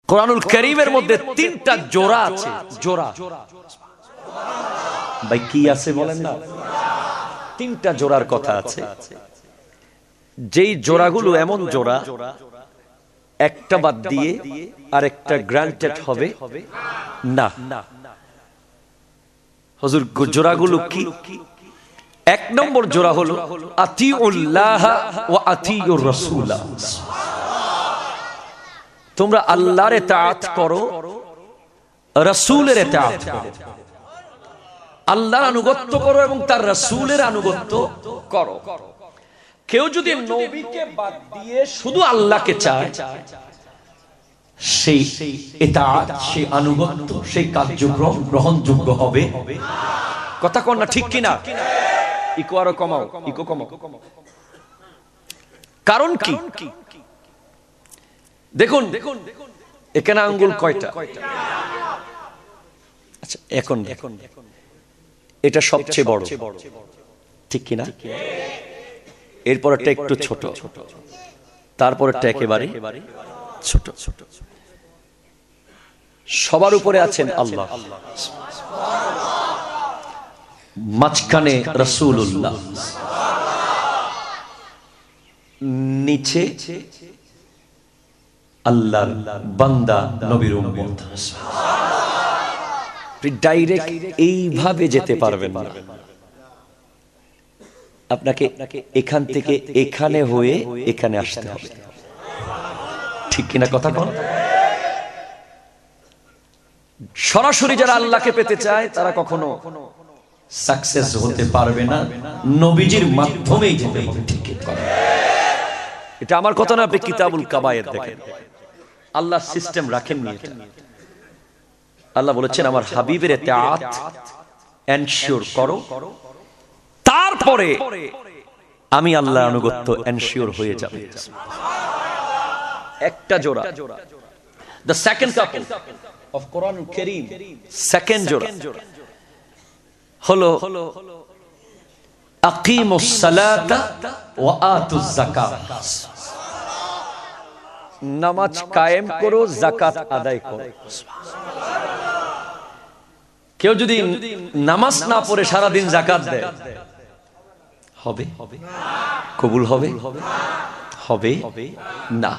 কোরআনুল কারীমের মধ্যে তিনটা জোড়া আছে। জোড়া ভাই কি আছে বলেন না? তিনটা জোড়ার কথা আছে, যেই জোড়াগুলো এমন জোড়া একটা বাদ দিয়ে আরেকটা গ্রান্টেড হবে না। হুজুর জোড়াগুলো কি? এক নম্বর জোড়া হলো আতিউল্লাহ ওয়া আতিউর রাসূল। তোমরা আল্লাহর ইতাআত করো, রাসূলের ইতাআত করো। আল্লাহর আনুগত্য করো এবং তার রাসূলের আনুগত্য করো। কেউ যদি নবীকে বাদ দিয়ে শুধু আল্লাহকে চায়, সেই ইতাআত, সেই আনুগত্য, সেই কার্যক্রম গ্রহণযোগ্য হবে। কথা কোন না, ঠিক কিনা? ইকো আরো কমাও, ইকো কমাও। কারণ কি? দেখুন এখানে আঙ্গুল কয়টা? আচ্ছা এখন এটা সবচেয়ে বড়, ঠিক কিনা? এরপরটা একটু ছোট, তারপরটা একেবারে ছোট। সবার উপরে আছেন আল্লাহ, মাঝখানে রাসূলুল্লাহ, নিচে আল্লাহর বান্দা নবীর উম্মত। ডাইরেক্ট এইভাবে যেতে পারবেন না, আপনাকে এখান থেকে এখানে হয়ে এখানে আসতে হবে, ঠিক কিনা? কথা বল। সরাসরি যারা আল্লাহকে পেতে চায় তারা কখনো সাকসেস হতে পারবে না, নবীজির মাধ্যমেই যেতে হবে, ঠিক কিনা? এটা আমার কথা না, আপনি কিতাবুল কাবায়ের দেখেন, আল্লাহ সিস্টেম রাখেননি এটা। আল্লাহ বলেছেন আমার হাবিবের ইতাআত এনশিওর করো, তারপরে আমি আল্লাহ আনুগত্য এনশিওর হয়ে যাবে। একটা জোড়া, the second couple of Quran Kareem, second জোড়া হলো আকিমুস সালাতা ওয়া আতুজ যাকাত। নামাজ কায়েম করো, যাকাত আদায় করো। কেউ যদি নামাজ না পড়ে সারা দিন যাকাত দেয়, হবে? কবুল হবে? হবে না।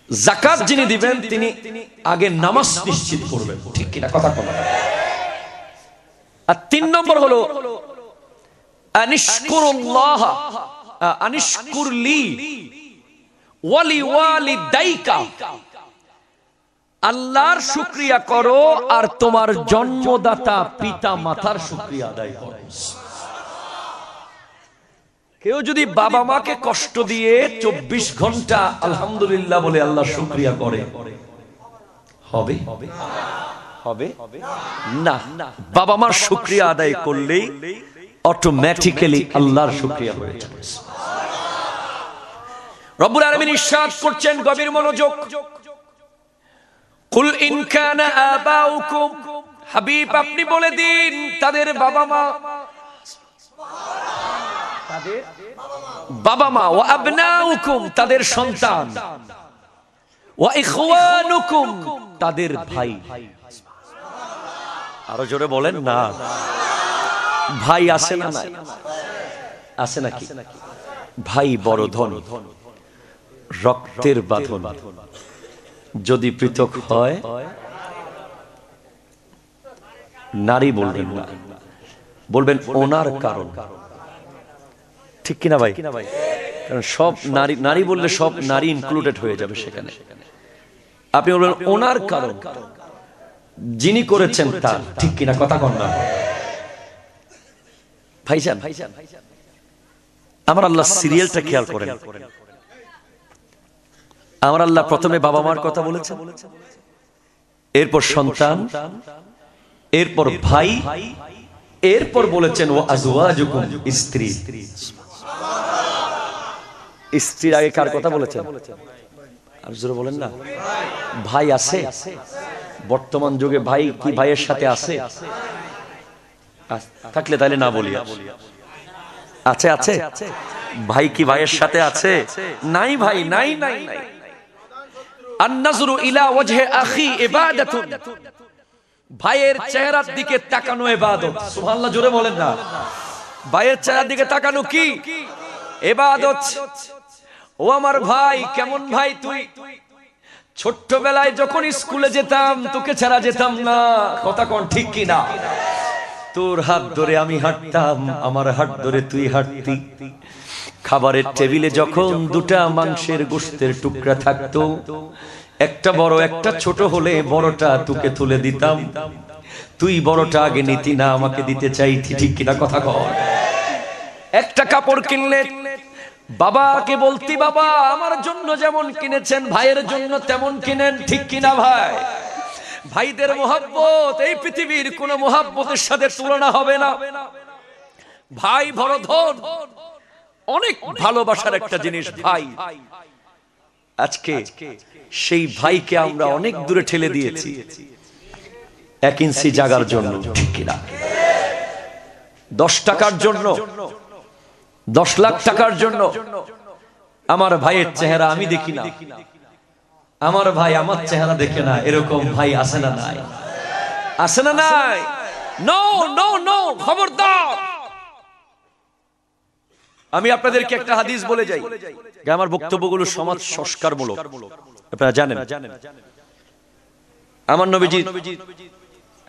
যাকাত যিনি দিবেন তিনি আগে নামাজ নিশ্চিত করবেন, ঠিক কিনা? কথা বলা। আর তিন নম্বর হলো আনিশকুরুল্লাহ, আনিশকুরলি ওয়ালি ওয়ালিদাইকা। আল্লাহর শুকরিয়া করো আর তোমার জন্মদাতা পিতা মাতার শুকরিয়া আদায় করো। কেউ যদি বাবা মাকে কষ্ট দিয়ে 24 ঘন্টা আলহামদুলিল্লাহ বলে আল্লাহ শুকরিয়া করে, হবে? হবে না। বাবা মার শুকরিয়া আদায় করলেই অটোমেটিক্যালি আল্লাহর শুকরিয়া হয়ে যাবে। রব্বুল আলামিন ইরশাদ করছেন, গভীর মনোযোগ, কুল ইন কানা আবাউকুম, হাবিব আপনি বলে দিন তাদের বাবা মা, তাদের বাবা মা, ওয়া আবনাউকুম তাদের সন্তান, ওয়া ইখওয়ানুকুম তাদের ভাই। আরো জোরে বলেন না। ভাই আছে না? নাই আছে নাকি? ভাই বড় ধন, রক্তের বাঁধন। যদি পৃথক হয় নারী বলবেন না, বলবেন ওনার কারণ, ঠিক কিনা ভাই? কারণ সব নারী, নারী বললে সব নারী ইনক্লুডেড হয়ে যাবে সেখানে। আপনি বলবেন ওনার কারণ, যিনি করেছেন তার, ঠিক কিনা? কথা কন না ভাইজান। আমার আল্লাহ সিরিয়ালটা খেয়াল করেন। আমার আল্লাহ প্রথমে বাবা মার কথা বলেছেন, এরপর সন্তান, এরপর ভাই, এরপর বলেছেন ও আজওয়াজুকুম স্ত্রী। স্ত্রীর আগে কার কথা বলেছেন? আর জোরে বলেন না। ভাই আছে বর্তমান যুগে? ভাই কি ভাইয়ের সাথে আছে? থাকলে তাহলে না বলি। আছে আছে ভাই কি ভাইয়ের সাথে আছে? নাই ভাই, নাই নাই নাই। আন-নাযরু ইলা ওয়াজহি আখি ইবাদাতুন, ভাইয়ের চেহারার দিকে তাকানো ইবাদত। সুবহানাল্লাহ, জোরে বলেন না। ভাইয়ের চেহারার দিকে তাকানো কি? ইবাদত। ও আমার ভাই, কেমন ভাই তুই? ছোট্টবেলায় যখন স্কুলে যেতাম তোকে ছাড়া যেতাম না, কথা কোন ঠিক কি না? তোর হাত ধরে আমি হাঁটতাম, আমার হাত ধরে তুই হাঁটতি। খাবারের টেবিলে যখন দুটা মাংসের গোশতের টুকরা থাকতো, একটা বড় একটা ছোট হলে বড়টা তোকে তুলে দিতাম, তুই বড়টা আগে নিতি না, আমাকে দিতে চাইতি, ঠিক কিনা কথা কর? একটা কাপড় কিনলে বাবাকে বলতি, বাবা আমার জন্য যেমন কিনেছেন ভাইয়ের জন্য তেমন কিনেন, ঠিক কিনা ভাই? ভাইদের মোহাব্বত এই পৃথিবীর কোন মোহাব্বতের সাথে তুলনা হবে না। ভাই বড় ধন, অনেক ভালোবাসার একটা জিনিস ভাই। আজকে সেই ভাইকে আমরা অনেক দূরে ঠেলে দিয়েছি 1 ইঞ্চি জায়গার জন্য, ঠিক কিনা? 10 টাকার জন্য, 10 লাখ টাকার জন্য আমার ভাইয়ের চেহারা আমি দেখি না, আমার ভাই আমার চেহারা দেখে না, এরকম ভাই আছে না নাই? আছে না নাই? নো নো নো, খবরদার। আমি আপনাদেরকে একটা হাদিস বলে যাই, আমার বক্তব্যগুলো সমাজ সংস্কারমূলক, আপনারা জানেন। আমার নবীজি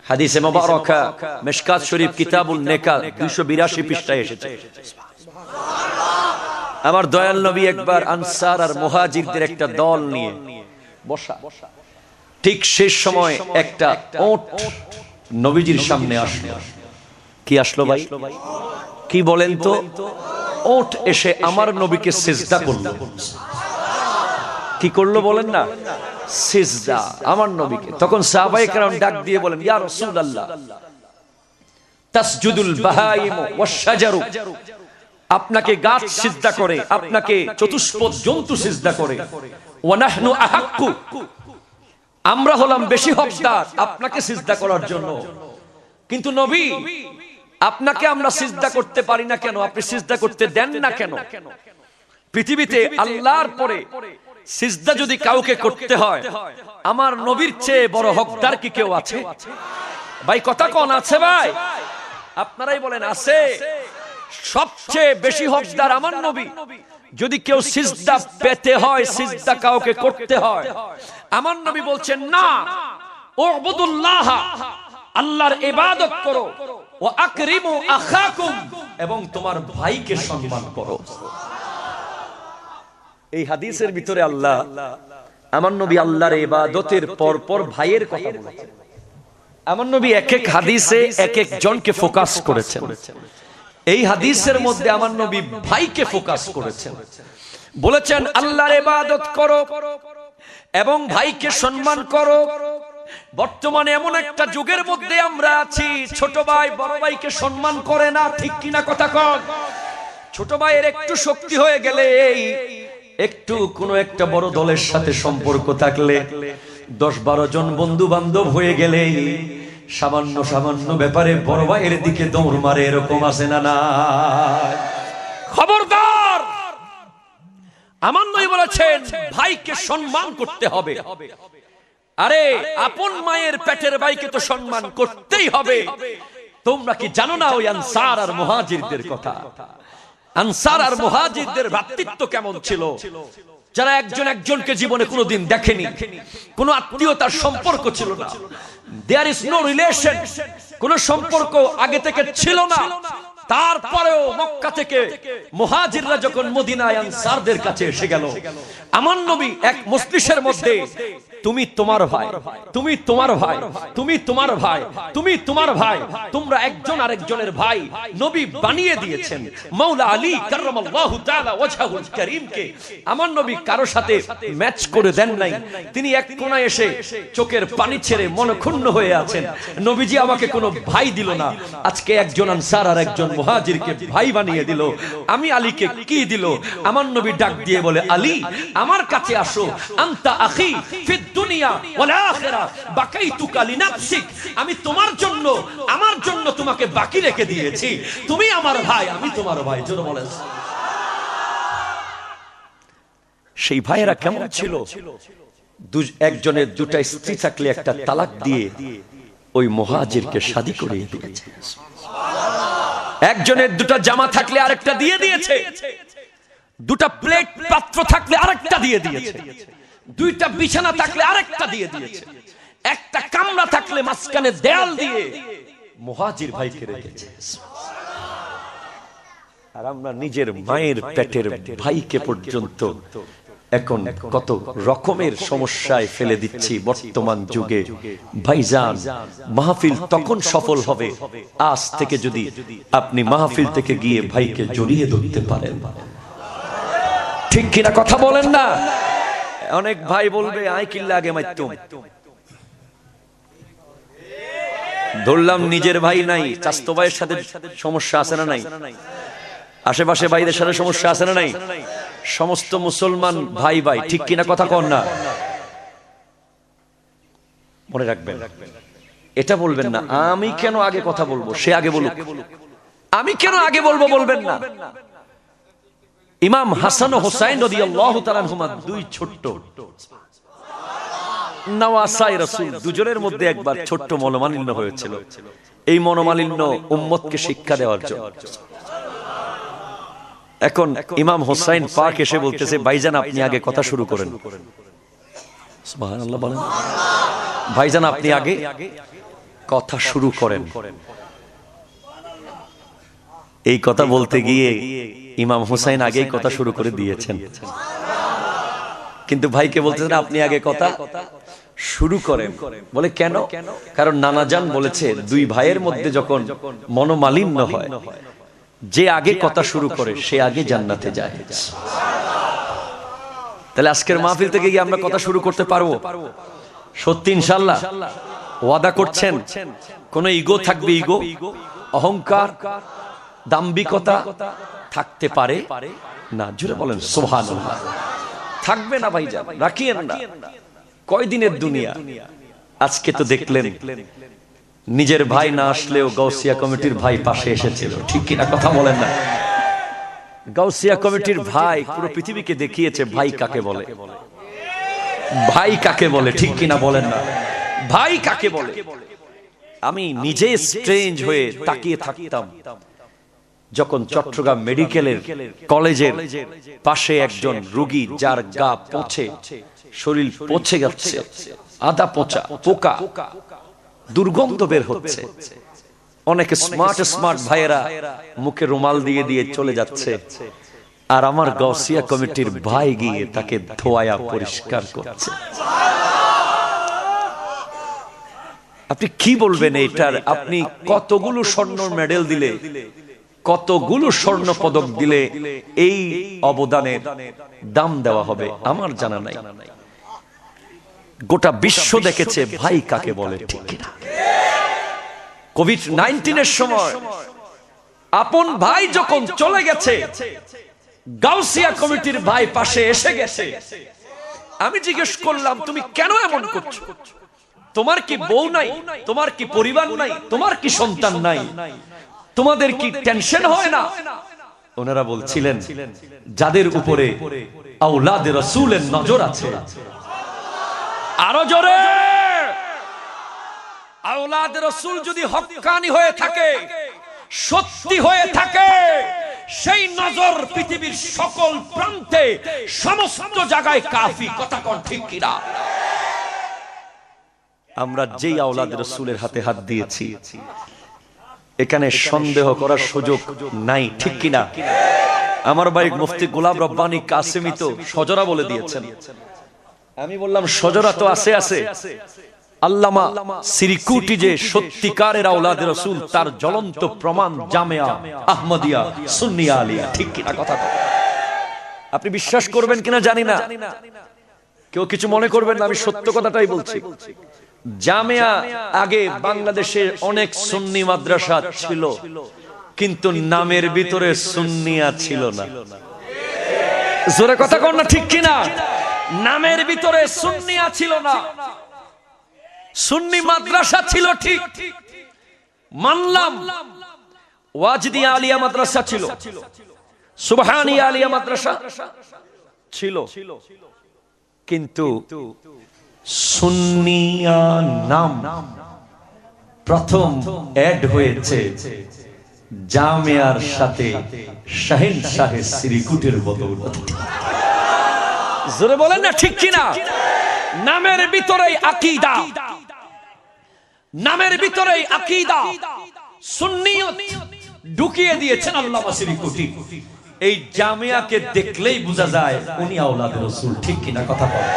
হাদিসে মুবারাকা মিশকাত শরীফ কিতাবুন নিকাহ 282 পৃষ্ঠায় এসেছে। আমার দয়াল নবী একবার আনসার আর মুহাজিরদের একটা দল নিয়ে বসা, ঠিক শেষ সময় একটা ওট নবীজির সামনে আসলো। কি আসলো ভাই? কি বলেন তো? ওট এসে আমার নবীকে সিজদা করলো। কি করলো বলেন না? সিজদা আমার নবীকে। তখন সাহাবায়ে কেরাম ডাক দিয়ে বলেন, ইয়া রাসূলুল্লাহ, তাসজুদুল বাহাইম ওয়াশ শাজারু, আপনাকে গাছ সিজদা করে, আপনাকে চতুষ্পদ জন্তু সিজদা করে, ওয়া নাহনু আহাক্কু, আমরা হলাম বেশি হকদার আপনাকে সিজদা করার জন্য। কিন্তু নবী, আপনাকে আমরা সিজদা করতে পারি না কেন? আপনি সিজদা করতে দেন না কেন? পৃথিবীতে আল্লাহর পরে সিজদা যদি কাউকে করতে হয়, আমার নবীর চেয়ে বড় হকদার কি কেউ আছে? ভাই কথা কোন আছে ভাই? আপনারাই বলেন আছে। সবচেয়ে বেশি হকদার আমার নবী। যদি কেউ সিজদা পেতে হয়, সিজদা কাউকে করতে হয়, আমার নবী বলছেন না, উবুদুল্লাহ, আল্লাহর ইবাদত করো, ওয়া আকরিমু আখাকুম, এবং তোমার ভাইকে সম্মান করো। এই হাদিসের ভিতরে আল্লাহ, আমার নবী আল্লাহর ইবাদতের পর পর ভাইয়ের কথা বলেছেন। আমার নবী এক এক হাদিসে এক এক জনকে ফোকাস করেছেন। এই হাদিসের মধ্যে আমার নবী ভাইকে ফোকাস করেছেন, বলেছেন আল্লাহর ইবাদত করো এবং ভাইকে সম্মান করো। বর্তমানে এমন একটা যুগের মধ্যে আমরা আছি, ছোট ভাই বড় ভাইকে সম্মান করে না, ঠিক কিনা কথা কন? ছোট ভাইয়ের একটু শক্তি হয়ে গেলে, একটু কোন একটা বড় দলের সাথে সম্পর্ক থাকলে, 10-12 জন বন্ধু বান্ধব হয়ে গেলে, সামান্য সামান্য ব্যাপারে বড় ভাইয়ের দিকে দৌড় মারে, এরকম আছে না না? খবরদার! আমার নবী বলেছেন ভাইকে সম্মান করতে হবে। আরে আপন মায়ের পেটের ভাইকে তো সম্মান করতেই হবে। তোমরা কি জানো না ওই আনসার আর মুহাজিরদের কথা? আনসার আর মুহাজিরদের ভ্রাতৃত্ব কেমন ছিল, যারা একজন একজনকে জীবনে কোনোদিন দেখেনি, কোনো আত্মীয়তার সম্পর্ক ছিল না, দেয়ার ইজ নো রিলেশন, কোন সম্পর্ক আগে থেকে ছিল না। তারপরেও মক্কা থেকে মুহাজিররা যখন মদিনায় আনসারদের কাছে এসে গেল, আমার নবী এক মজলিসের মধ্যে, তুমি তোমার ভাই, তুমি তোমার ভাই, তুমি তোমার ভাই, তুমি তোমার ভাই, তোমরা একজন আরেকজনের ভাই নবী বানিয়ে দিয়েছেন। মাওলা আলী কাররামাল্লাহু তাআলা ওয়াজহুল কারীমকে আমার নবী কারো সাথে ম্যাচ করে দেন নাই। তিনি এক কোণায় এসে চোখের পানি ছেড়ে মনক্ষুণ্ণ হয়ে আছেন, নবীজি আমাকে কোনো ভাই দিল না। আজকে একজন আনসার আর একজন মুহাজিরকে ভাই বানিয়ে দিল, আমি আলীকে কি দিল? আমার নবী ডাক দিয়ে বলে, আলী আমার কাছে আসো, আনতা আখি ফিদ দুনিয়া ওয়াল আখিরা বাকাইতুকা লিনাফসিক, আমি তোমার জন্য, আমার জন্য তোমাকে বাকি রেখে দিয়েছি, তুমি আমার ভাই, আমি তোমার ভাই। জোরে বলেন। সেই ভাইয়েরা কেমন ছিল? একজনের দুটা স্ত্রী থাকলে একটা তালাক দিয়ে ওই মুহাজিরকে শাদী করিয়ে দিয়েছে। একজনের দুটা জামা থাকলে আরেকটা দিয়ে দিয়েছে, দুটা প্লেট পাত্র থাকলে আরেকটা দিয়ে দিয়েছে, দুইটা বিছানা থাকলে আরেকটা দিয়ে দিয়েছে, একটা কামরা থাকলে মাঝখানে দেয়াল দিয়ে মুহাজির ভাইকে রেখেছে। আর আমরা নিজের মায়ের পেটের ভাইকে পর্যন্ত এখন কত রকমের সমস্যায় ফেলে দিচ্ছি বর্তমান যুগে। ভাইজান, মাহফিল তখন সফল হবে আজ থেকে যদি আপনি মাহফিল থেকে গিয়ে ভাইকে জড়িয়ে ধরতে পারেন। ঠিক কিনা কথা বলেন না? অনেক ভাই বলবে আই কিল্লা আগে মাইতুম, ধরলাম নিজের ভাই নাই, চাচতো ভাইয়ের সাথে সমস্যা আছে না নাই? আশেপাশে ভাইদের সাথে সমস্যা আছে না নাই? সমস্ত মুসলমান ভাই ভাই, ঠিক কিনা কথা কন না? মনে রাখবেন, এটা বলবেন না আমি কেন আগে কথা বলবো, সে আগে বলুক, আমি কেন আগে বলবো বলবেন না। ইমাম হাসান ও হুসাইন রাদিয়াল্লাহু তাআলা আনহুমা দুই ছোট্ট নওয়াসায়ে রাসূল, দুজনের মধ্যে একবার ছোট্ট মনোমালিন্য হয়েছিল। এই মনোমালিন্য উম্মতকে শিক্ষা দেওয়ার জন্য। এখন ইমাম হোসাইন পাক এসে বলতেছে, ভাইজান আপনি আগে কথা শুরু করেন। সুবহানাল্লাহ বলেন। ভাইজান আপনি আগে কথা শুরু করেন। এই কথা বলতে গিয়ে ইমাম হোসাইন আগেই কথা শুরু করে দিয়েছেন, কিন্তু ভাইকে বলতেছেন আপনি আগে কথা শুরু করেন। বলে কেন? কারণ নানাজান বলেছে দুই ভাইয়ের মধ্যে যখন মনোমালিন্য হয়, যে আগে কথা শুরু করে সে আগে জান্নাতে যায়। তাহলে আজকের মাহফিল থেকে গিয়ে আমরা কথা শুরু করতে পারবো? সত্যি ইনশাআল্লাহ? ওয়াদা করছেন? কোন ইগো থাকবে? ইগো, অহংকার, দাম্ভিকতা থাকতে পারে না? জোরে বলেন সুবহানাল্লাহ। থাকবে না ভাইজান, রাখিয়েন না। কয়দিনের দুনিয়া? আজকে তো দেখলেন নিজের ভাই না আসলেও গাউসিয়া কমিটির ভাই পাশে এসেছিল, ঠিক কিনা কথা বলেন না? গাউসিয়া কমিটির ভাই পুরো পৃথিবীকে দেখিয়েছে ভাই কাকে বলে, ভাই কাকে বলে, ঠিক কিনা বলেন না? ভাই কাকে বলে? আমি নিজে স্ট্রেঞ্জ হয়ে তাকিয়ে থাকতাম যখন চট্টগ্রাম মেডিকেলের কলেজের পাশে একজন রোগী যার গা পচে, শরীর পচে যাচ্ছে, আদা পচা, পোকা, দুর্গন্ধ বের হচ্ছে, অনেকে স্মার্ট স্মার্ট ভাইয়েরা মুখে রুমাল দিয়ে দিয়ে চলে যাচ্ছে, আর আমার গাউসিয়া কমিটির ভাই গিয়ে তাকে ধোয়া পরিষ্কার করছে। আপনি কি বলবেন এটার? আপনি কতগুলো স্বর্ণ মেডেল দিলে, কতগুলো স্বর্ণ পদক দিলে এই অবদানের দাম দেওয়া হবে আমার জানা নাই। গোটা বিশ্ব দেখেছে ভাই কাকে বলে, ঠিক কিনা? কোভিড-19 এর সময় আপন ভাই যখন চলে গেছে, গাউসিয়া কমিটির ভাই পাশে এসে গেছে। আমি জিজ্ঞেস করলাম তুমি কেন এমন করছো? তোমার কি বউ নাই? তোমার কি পরিবার নাই? তোমার কি সন্তান নাই? তোমাদের কি টেনশন হয় না? ওনারা বলছিলেন যাদের উপরে আওলাদে রাসূলের নজর আছে, আরো জোরে, আওলাদে রাসূল যদি হক্কানি হয়ে থাকে, সত্যি হয়ে থাকে, সেই নজর পৃথিবীর সকল প্রান্তে সমস্ত জায়গায় কাফি। কথা কোন ঠিক কিনা? আমরা যেই আওলাদে রাসূলের হাতে হাত দিয়েছি এখানে সন্দেহ করার সুযোগ নাই, ঠিক কিনা? আমার ভাই মুফতি গোলাম রব্বানী কাসেমি তো সজরা বলে দিয়েছেন। আমি বললাম সজরা তো আছে আছে, আল্লামা সিরিকুটি যে সত্যিকারের আওলাদে রাসূল তার জ্বলন্ত প্রমাণ জামিয়া আহমদিয়া সুন্নিয়া আলিয়া, ঠিক কিনা কথা? আপনি বিশ্বাস করবেন কিনা জানি না, কেউ কিছু মনে করবেন না, আমি সত্য কথাটাই বলছি। জামিয়া আগে বাংলাদেশের অনেক সুন্নি মাদ্রাসা ছিল, কিন্তু নামের ভিতরে সুন্নিয়া ছিল না। জোরে কথা কন না, ঠিক কিনা? নামের ভিতরে সুন্নিয়া ছিল না। সুন্নি মাদ্রাসা ছিল ঠিক, মানলাম। ওয়াজদিয়া আলিয়া মাদ্রাসা ছিল, সুবহানিয়া আলিয়া মাদ্রাসা ছিল, কিন্তু সুন্নিয়া নাম প্রথম অ্যাড হয়েছে জামিয়ার সাথে শাহিন শাহে শ্রীকুটির বদৌলতে। জোরে বলেন না ঠিক কিনা? নামের ভিতরেই আকীদা, নামের ভিতরেই আকীদা সুন্নিয়ত ঢুকিয়ে দিয়েছেন আল্লামা শ্রীকুটি। এই জামিয়াকে দেখলেই বোঝা যায় উনি আওলাদে রাসূল, ঠিক কিনা কথা বলেন?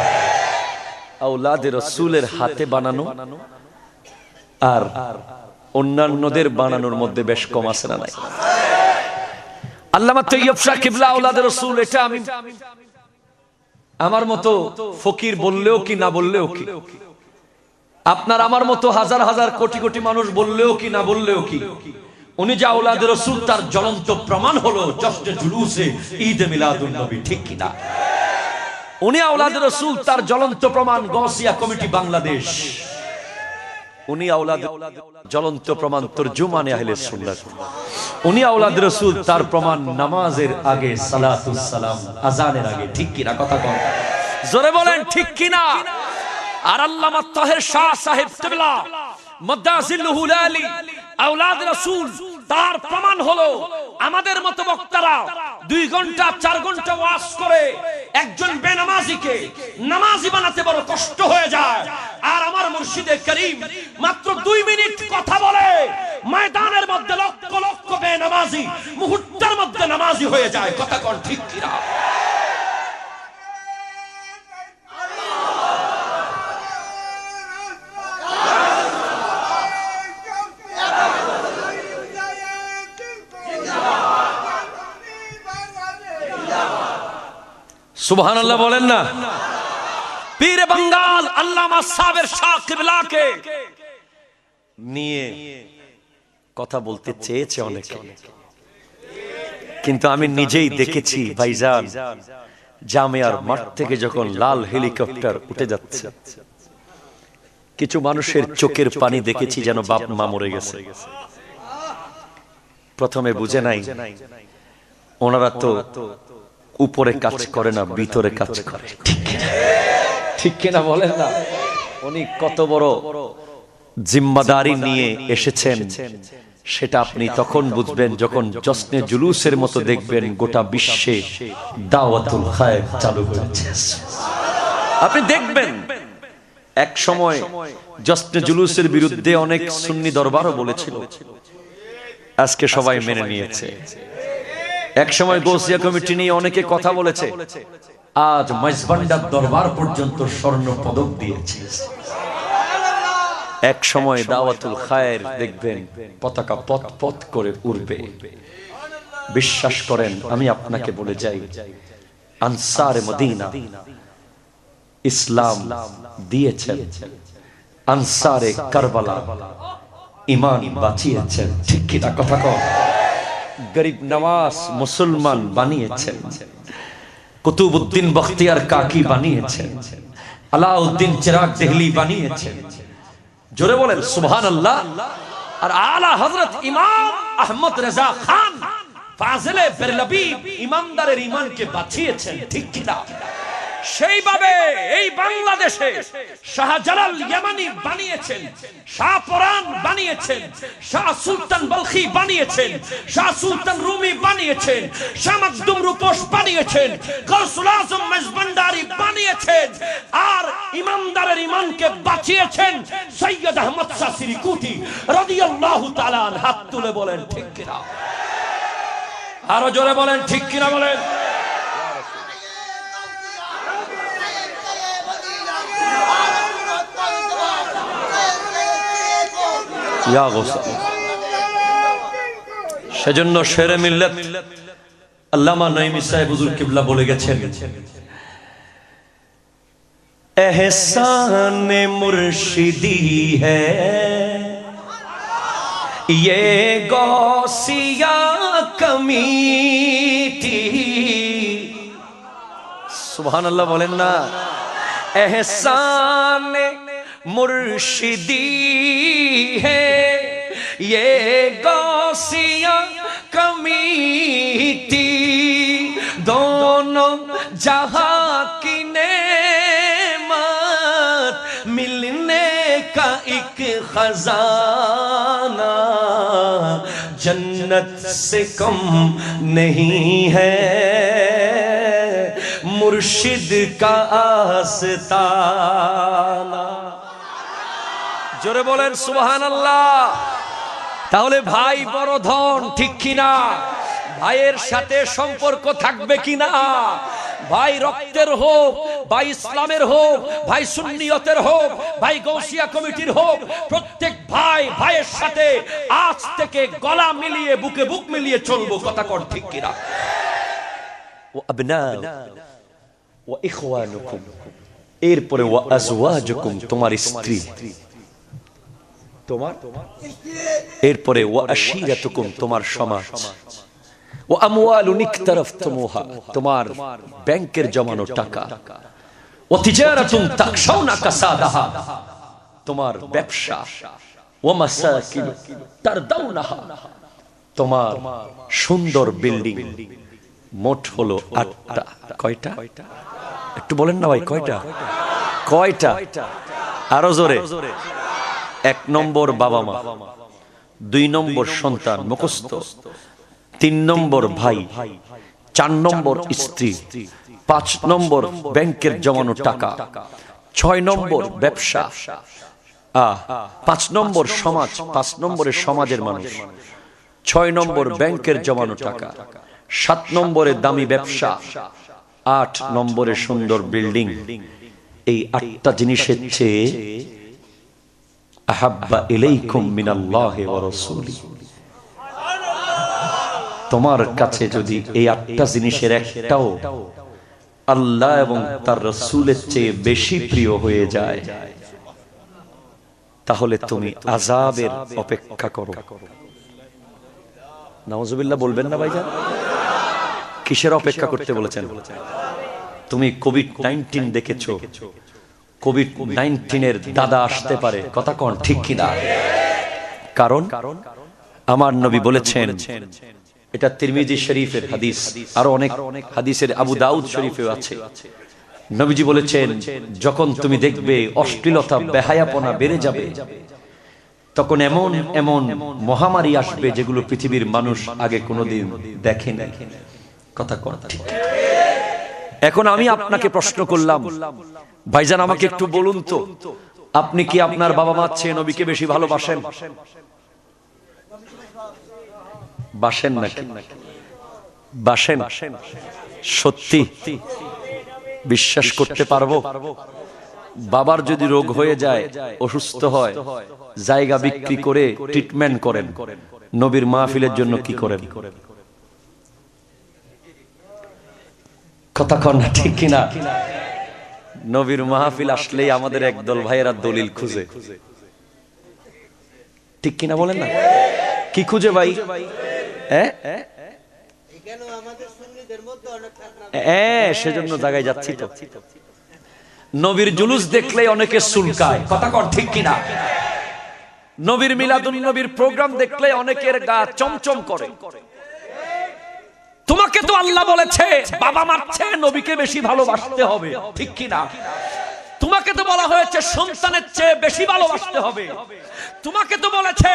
আওলাদে রাসূলের হাতে বানানো আর অন্যান্যদের বানানোর মধ্যে বেশ কম আছে না নাই? আল্লামা তৈয়ব শাহ কিবলা আওলাদে রাসূল, এটা আমি আমার মতো ফকির বললেও কি না বললেও কি, আপনার আমার মতো হাজার হাজার কোটি কোটি মানুষ বললেও কি না বললেও কি, উনি যে আওলাদে রাসূল তার জ্বলন্ত প্রমাণ হলো জশ্নে জুলুসে ঈদে মিলাদুন নবী, ঠিক কিনা? উনি আওলাদে রাসূল তার জ্বলন্ত প্রমাণ গৌসিয়া কমিটি বাংলাদেশ, উনি আওলাদ জ্বলন্ত প্রমাণ তরজুমানে আহলে সুন্নাত, উনি আওলাদে রাসূল তার প্রমাণ নামাজের আগে সালাতুস সালাম, আযানের আগে, ঠিক কিনা কথা কন? জোরে বলেন ঠিক কিনা? আর আল্লামা তাহের শাহ সাহেব কিবলা মুদাজিলুল আলী আওলাদ রাসূল তার প্রমাণ হলো আমাদের মতো বক্তারা 2 ঘন্টা 4 ঘন্টা ওয়াজ করে একজন বেনামাজিকে নামাজি বানাতে বড় কষ্ট হয়ে যায়, আর আমার মুর্শিদে করিম মাত্র 2 মিনিট কথা বলে ময়দানের মধ্যে লক্ষ লক্ষ বেনামাজি মুহূর্তের মধ্যে নামাজি হয়ে যায়, কথা কোন ঠিক কিনা? সুবহানাল্লাহ বলেন না? পীরে বাঙ্গাল আল্লামা সাবের শাহ কিবলাকে নিয়ে কথা বলতে চেয়েছে অনেকে, কিন্তু আমি নিজেই দেখেছি ভাইজান, জামিয়ার মাঠ থেকে যখন লাল হেলিকপ্টার উঠে যাচ্ছে, কিছু মানুষের চোখের পানি দেখেছি যেন বাপ মা মরে গেছে। প্রথমে বুঝে নাই ওনারা তো উপরে কাজ করে না, ভিতরে কাজ করে, ঠিক কিনা বলেন না? উনি কত বড় জিম্মাদারি নিয়ে এসেছেন সেটা আপনি তখন বুঝবেন যখন জশ্নে জুলুসের মতো দেখবেন গোটা বিশ্বে দাওয়াতুল খায়র চালু হয়েছে। আপনি দেখবেন এক সময় জশ্নে জুলুসের বিরুদ্ধে অনেক সুন্নি দরবারও বলেছিল, আজকে সবাই মেনে নিয়েছে। এক সময় গৌসিয়া কমিটি নিয়ে অনেকে কথা বলেছে, আজ মাইজভান্ডার দরবার পর্যন্ত স্বর্ণ পদক দিয়েছে। এক সময় দাওয়াতুল খায়র দেখবেন পতাকা পথ পথ করে উড়বে। বিশ্বাস করেন, আমি আপনাকে বলে যাই, আনসারে মদিনা ইসলাম দিয়েছেন, আনসারে কারবালা ঈমান বাঁচিয়েছেন, ঠিক কি না কথা কও? গরিব নওয়াজ মুসলমান বানিয়েছেন, কুতুবউদ্দিন বখতিয়ার কাকি বানিয়েছেন, আলাউদ্দিন চিরাগ দেহলি বানিয়েছেন। জোরে বলেন সুবহানাল্লাহ। আর আলা হযরত ইমাম আহমদ রেজা খান ফাজিলে বেরলভী ইমানদারের ঈমানকে বাঁচিয়েছেন, ঠিক কি না? সেইভাবে এই বাংলাদেশে শাহজালাল ইয়ামানি বানিয়েছেন, শাহ পরান বানিয়েছেন, শাহ সুলতান বলখি বানিয়েছেন, শাহ সুলতান রুমি বানিয়েছেন, শাহ মখদুম রূপোশ বানিয়েছেন, গৌসুল আজম মেজবান্ডারি বানিয়েছেন, আর ইমানদারের ঈমানকে বাঁচিয়েছেন সৈয়দ আহমদ শাহ শ্রীকুটি রাদিয়াল্লাহু তাআলা আনহু। হাত তুলে বলেন ঠিক কিনা? আরো জোরে বলেন ঠিক কিনা বলেন? সেজন্য শেরে মিল্লাত আল্লামা নঈমী সাহেব হুজুর কিবলা বলে গেছেন, এহসানে মুর্শিদি হ্যায় ये गौसिया कमीटी। सुभान अल्लाह बोलें ना। एहसान मुर्शिदी है ये गौसिया कमीटी, दोनों जहां की का एक खजाना जन्नत से कम नहीं है मुर्शिद का आस्ताना। জোরে বলেন সুবহানাল্লাহ। তাহলে ভাই বড় ধন, ঠিক কিনা? ভাইয়ের সাথে সম্পর্ক থাকবে কিনা? ভাই রক্তের হোক, ভাই ইসলামের হোক, ভাই সুন্নিয়তের হোক, ভাই গৌসিয়া কমিটির হোক, প্রত্যেক ভাই ভাইয়ের সাথে আজ থেকে গলা মিলিয়ে বুকে বুক মিলিয়ে চলবো। কথা কর, ঠিক কিনা? ওয়া আবনা ওয়া ইখওয়ানুকুম, এরপরে ওয়া আজওয়াজুকুম, তোমার স্ত্রী, তোমার এরপরে ওয়া আশিরাতুকুম, তোমার সমাজ, ওয়া আমওয়ালুন ইকতারাফতুমুহা, তোমার ব্যাংকের জমানো টাকা, ওয়া তিজারাতুন তাখশাউনা কাসাদাহা, তোমার ব্যবসা, ওয়া মাসাকিন তারদাউনাহা, তোমার সুন্দর বিল্ডিং। মোট হলো 8টা। কয়টা? একটু বলেন না ভাই, কয়টা? কয়টা? আরো জোরে। 1 নম্বর বাবা মা, 2 নম্বর সন্তান মুখস্থ, 3 নম্বর ভাই, 4 নম্বর স্ত্রী, 5 নম্বর ব্যাংকের জমানো টাকা, 6 নম্বর ব্যবসা, 5 নম্বর সমাজ, 5 নম্বরে সমাজের মানুষ, 6 নম্বর ব্যাংকের জমানো টাকা, 7 নম্বরে দামি ব্যবসা, 8 নম্বরে সুন্দর বিল্ডিং। এই 8টা জিনিসের চেয়ে আহাব্বা ইলাইকুম মিনাল্লাহি ওয়া রাসূলিহি, তোমার কাছে যদি এই 8টা জিনিসের একটাও আল্লাহ এবং তার রাসূলের চেয়ে বেশি প্রিয় হয়ে যায়, তাহলে তুমি আযাবের অপেক্ষা করো। নাউজুবিল্লাহ বলবেন না ভাইজান? কিসের অপেক্ষা করতে বলেছেন? তুমি কোভিড-19 দেখেছো, কোভিড-19 এর দাদা আসতে পারে। কথা কোন, ঠিক কিনা? কারণ আমার নবী বলেছেন, এটা তিরমিজি শরীফের হাদিস, আরো অনেক হাদিসের আবু দাউদ শরীফেও আছে। নবীজি বলেছেন, যখন তুমি দেখবে অশ্লীলতা বেহায়াপনা বেড়ে যাবে, তখন এমন এমন মহামারী আসবে যেগুলো পৃথিবীর মানুষ আগে কোনোদিন দেখে নাই। কথা কথা ঠিক। এখন আমি আপনাকে প্রশ্ন করলাম, ভাইজান আমাকে একটু বলুন তো, আপনি কি আপনার বাবা মার চেয়ে নবীকে বেশি ভালোবাসেন? বাসেন নাকি? বাসেন? সত্যি বিশ্বাস করতে পারবো? বাবার যদি রোগ হয়ে যায়, অসুস্থ হয়, জায়গা বিক্রি করে ট্রিটমেন্ট করেন, নবীর মাহফিলের জন্য কি করেন? কথা কন না, ঠিক কিনা? নবীর মাহফিল আসলেই আমাদের একদল ভাইয়েরা দলিল খুঁজে, ঠিক কিনা বলেন না? কি খুঁজে ভাই? সেজন্য জায়গায় যাচ্ছি তো। নবীর জুলুস দেখলে অনেকে চুলকায়। কথা কর, ঠিক কিনা? নবীর মিলাদুন নবীর প্রোগ্রাম দেখলে অনেকের গা চমচম করে। তোমাকে তো আল্লাহ বলেছে বাবা মার চেয়ে নবীকে বেশি ভালোবাসতে হবে, ঠিক কিনা? তোমাকে তো বলা হয়েছে সন্তানের চেয়ে বেশি ভালোবাসতে হবে। তোমাকে তো বলেছে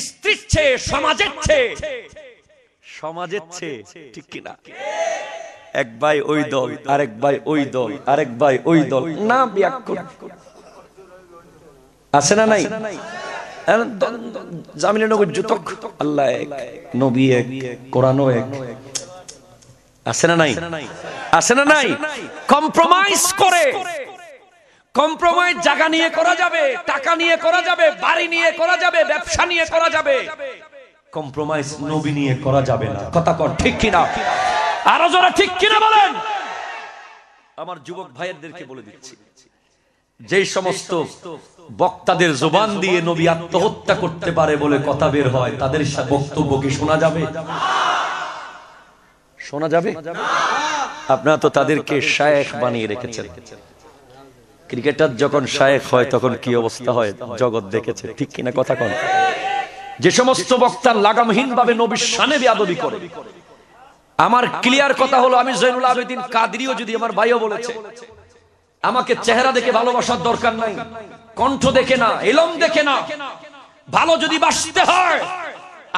স্ত্রীর চেয়ে, সমাজের চেয়ে, সমাজের চেয়ে, ঠিক কিনা? এক ভাই ওই দল, আরেক ভাই ওই দল, আরেক ভাই ওই দল, না ব্যাকুল আছে না নাই? জামিনের নগর যুতক, আল্লাহ এক, নবী এক, কোরআনও এক, আছে না নাই? আছে না নাই? কম্প্রোমাইজ করে, কম্প্রোমাইজ জায়গা নিয়ে করা যাবে, টাকা নিয়ে করা যাবে, বাড়ি নিয়ে করা যাবে, ব্যবসা নিয়ে করা যাবে, কম্প্রোমাইজ নবী নিয়ে করা যাবে না। কথা কর, ঠিক কিনা? আরো জোরে ঠিক কিনা বলেন। আমার যুবক ভাইয়েরদেরকে বলে দিচ্ছি, যেই সমস্ত বক্তাদের জবান দিয়ে নবী আত্মহত্যা করতে পারে বলে কথা বের হয়, তাদের বক্তব্য কি শোনা যাবে? শোনা যাবে? আপনারা তো তাদেরকে শায়েখ বানিয়ে রেখেছেন। ক্রিকেটার যখন শায়েখ হয় তখন কি অবস্থা হয় জগৎ দেখেছে, ঠিক কিনা? কথা কন। যে সমস্ত বক্তা লাগামহীন ভাবে নবীর শানে বেয়াদবি করে, আমার ক্লিয়ার কথা হলো, আমি জয়নুল আবেদিন কাদরিও যদি আমার ভাইও বলেছে আমাকে চেহারা দেখে ভালোবাসার দরকার নাই, কণ্ঠ দেখে না, এলম দেখে না। ভালো যদি বাসতে হয়